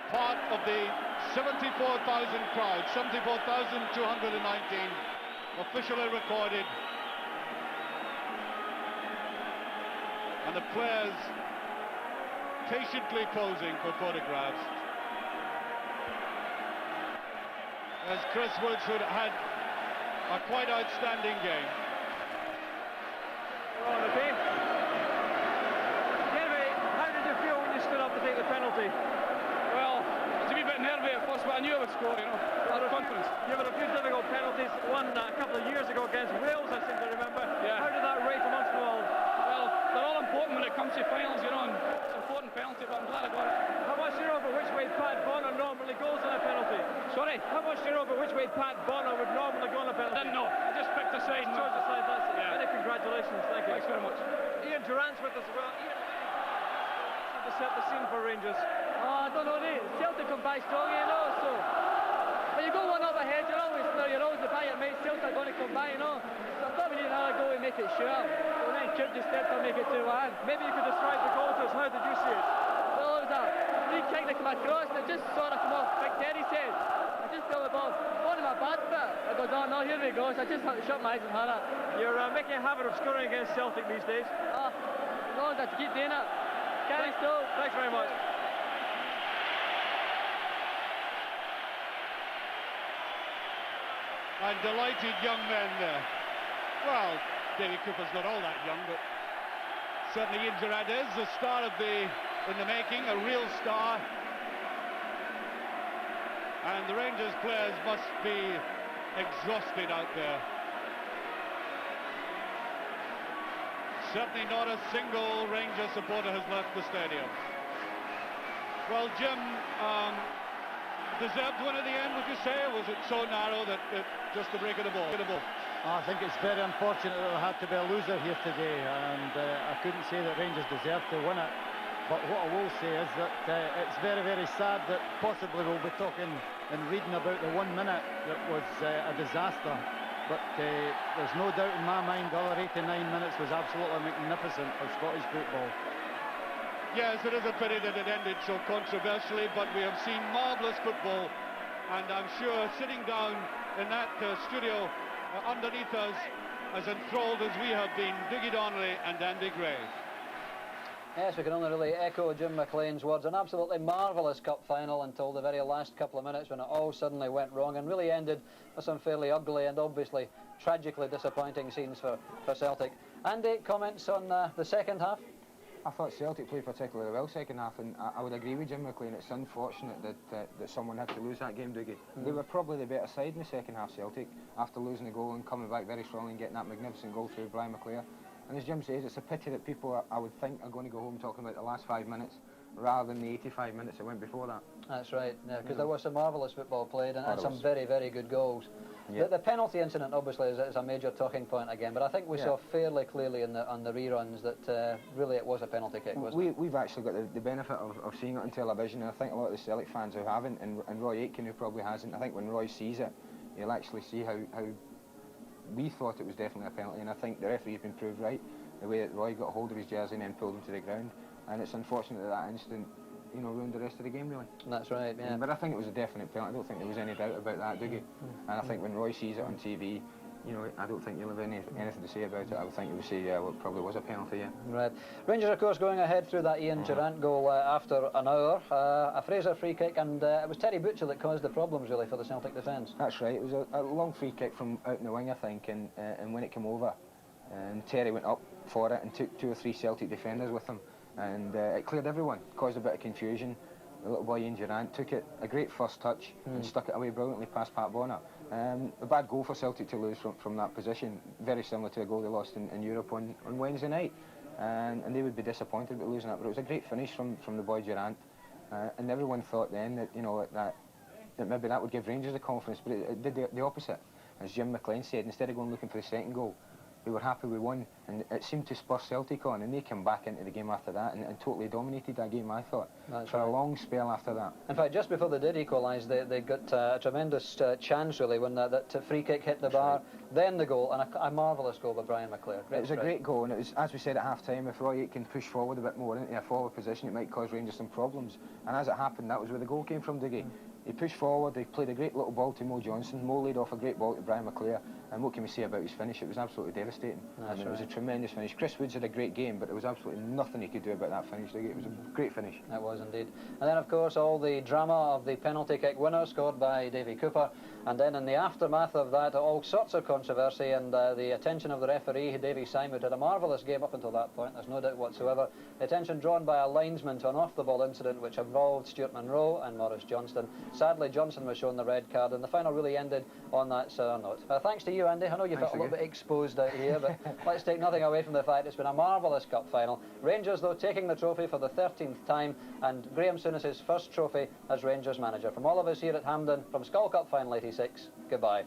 Part of the 74,000 crowd, 74,219 officially recorded. And the players patiently posing for photographs. As Chris Woods, who had a quite outstanding game. We're on the team. Davie, how did you feel when you stood up to take the penalty? Well, I was a wee bit nervy at first, but I knew I would score, you know. A lot of confidence. You had a few difficult penalties, one a couple of years ago against Wales, I seem to remember. Yeah. How did that rate amongst them all? Well, they're all important when it comes to finals, you know, and it's an important penalty, but I'm glad I got it. How much do you know about which way Pat Bonner normally goes on a penalty? Sorry? How much do you know about which way Pat Bonner would normally go on a penalty? I didn't know. I just picked a side. Chose a side, that's it. Yeah. Many congratulations, thank you. Thanks very much. Ian Durant's with us as well. Ian, to set the scene for Rangers. Oh, I don't know, Celtic come back strong, you know, so when you go one up ahead, you're always the back your mates, Celtic are going to come back, you know. So I thought we need another goal and make it sure. So then Kirk just stepped up and make it 2-1. Maybe you could describe the goal to us. How did you see it? Well, it was a free kick that came across and it just sort of come off Big Terry's head. I just felt the ball on my bad foot. I goes, oh no, here we go. So I just had to shut my eyes and had it. You're making a habit of scoring against Celtic these days. Oh, as long as I keep doing it. Carry still. Thanks very much. And delighted young men there. Well, Davy Cooper's not all that young, but certainly Ian Durant is the star of in the making, a real star. And the Rangers players must be exhausted out there. Certainly not a single Rangers supporter has left the stadium. Well, Jim, deserved win at the end, would you say, or was it so narrow that just the break of the ball? I think it's very unfortunate that there had to be a loser here today, and I couldn't say that Rangers deserved to win it. But what I will say is that it's very, very sad that possibly we'll be talking and reading about the 1 minute that was a disaster. But there's no doubt in my mind the other 89 minutes was absolutely magnificent for Scottish football. Yes, it is a pity that it ended so controversially, but we have seen marvellous football, and I'm sure sitting down in that studio underneath us, as enthralled as we have been, Dougie Donnelly and Andy Gray. Yes, we can only really echo Jim McLean's words. An absolutely marvellous cup final until the very last couple of minutes when it all suddenly went wrong and really ended with some fairly ugly and obviously tragically disappointing scenes for Celtic. Andy, comments on the second half? I thought Celtic played particularly well second half, and I would agree with Jim McLean. It's unfortunate that someone had to lose that game, Dougie. They were probably the better side in the second half, Celtic, after losing the goal and coming back very strongly and getting that magnificent goal through Brian McClare. And as Jim says, it's a pity that people, I would think, are going to go home talking about the last 5 minutes rather than the 85 minutes that went before that. That's right, yeah, because there was some marvellous football played and some very, very good goals. Yeah. The penalty incident obviously is a major talking point again, but I think we saw fairly clearly on the reruns that really it was a penalty kick, wasn't it? We've actually got the benefit of seeing it on television, and I think a lot of the Celtic fans who haven't, and Roy Aitken who probably hasn't. I think when Roy sees it, you'll actually see how we thought it was definitely a penalty, and I think the referee's been proved right. The way that Roy got a hold of his jersey and then pulled him to the ground, and it's unfortunate that incident, you know, ruined the rest of the game really. That's right, yeah. But I think it was a definite penalty. I don't think there was any doubt about that, Dougie. And I think when Roy sees it on TV, you know, I don't think you'll have anything to say about it. I would think he would say, yeah, well, it probably was a penalty, yeah. Right. Rangers, of course, going ahead through that Ian Durrant goal after an hour. A Fraser free kick, and it was Terry Butcher that caused the problems, really, for the Celtic defence. That's right. It was a long free kick from out in the wing, I think, and when it came over, and Terry went up for it and took 2 or 3 Celtic defenders with him, and it cleared everyone, caused a bit of confusion. The little boy Ian Durrant took it, a great first touch, and stuck it away brilliantly past Pat Bonner. A bad goal for Celtic to lose from that position, very similar to a goal they lost in Europe on Wednesday night, and they would be disappointed about losing that. But it was a great finish from the boy Durrant, and everyone thought then that, you know, that maybe that would give Rangers the confidence, but it did the opposite. As Jim McLean said, instead of going looking for the second goal, we were happy we won, and it seemed to spur Celtic on, and they came back into the game after that and totally dominated that game, I thought. That's for right. a long spell after that. In fact, just before they did equalise, they got a tremendous chance, really, when that free kick hit the bar, then the goal, and a marvellous goal by Brian McClare. It was a great goal, and it was, as we said at half-time, if Roy can push forward a bit more into a forward position, it might cause Rangers some problems. And as it happened, that was where the goal came from, Dougie. He pushed forward, he played a great little ball to Mo Johnson, Mo laid off a great ball to Brian McClare, and what can we say about his finish? It was absolutely devastating. I mean, it was a tremendous finish. Chris Woods had a great game, but there was absolutely nothing he could do about that finish. It was a great finish. It was indeed. And then, of course, all the drama of the penalty kick winner scored by Davie Cooper, and then in the aftermath of that, all sorts of controversy and the attention of the referee, Davie Simon, had a marvellous game up until that point, there's no doubt whatsoever. The attention drawn by a linesman to an off-the-ball incident which involved Stuart Munro and Maurice Johnston. Sadly, Johnson was shown the red card, and the final really ended on that sour note. Thanks to you, Andy. I know you felt a little bit exposed out here, but let's take nothing away from the fact it's been a marvellous cup final. Rangers, though, taking the trophy for the 13th time, and Graham Souness's first trophy as Rangers manager. From all of us here at Hampden, from Skull Cup Final 86, goodbye.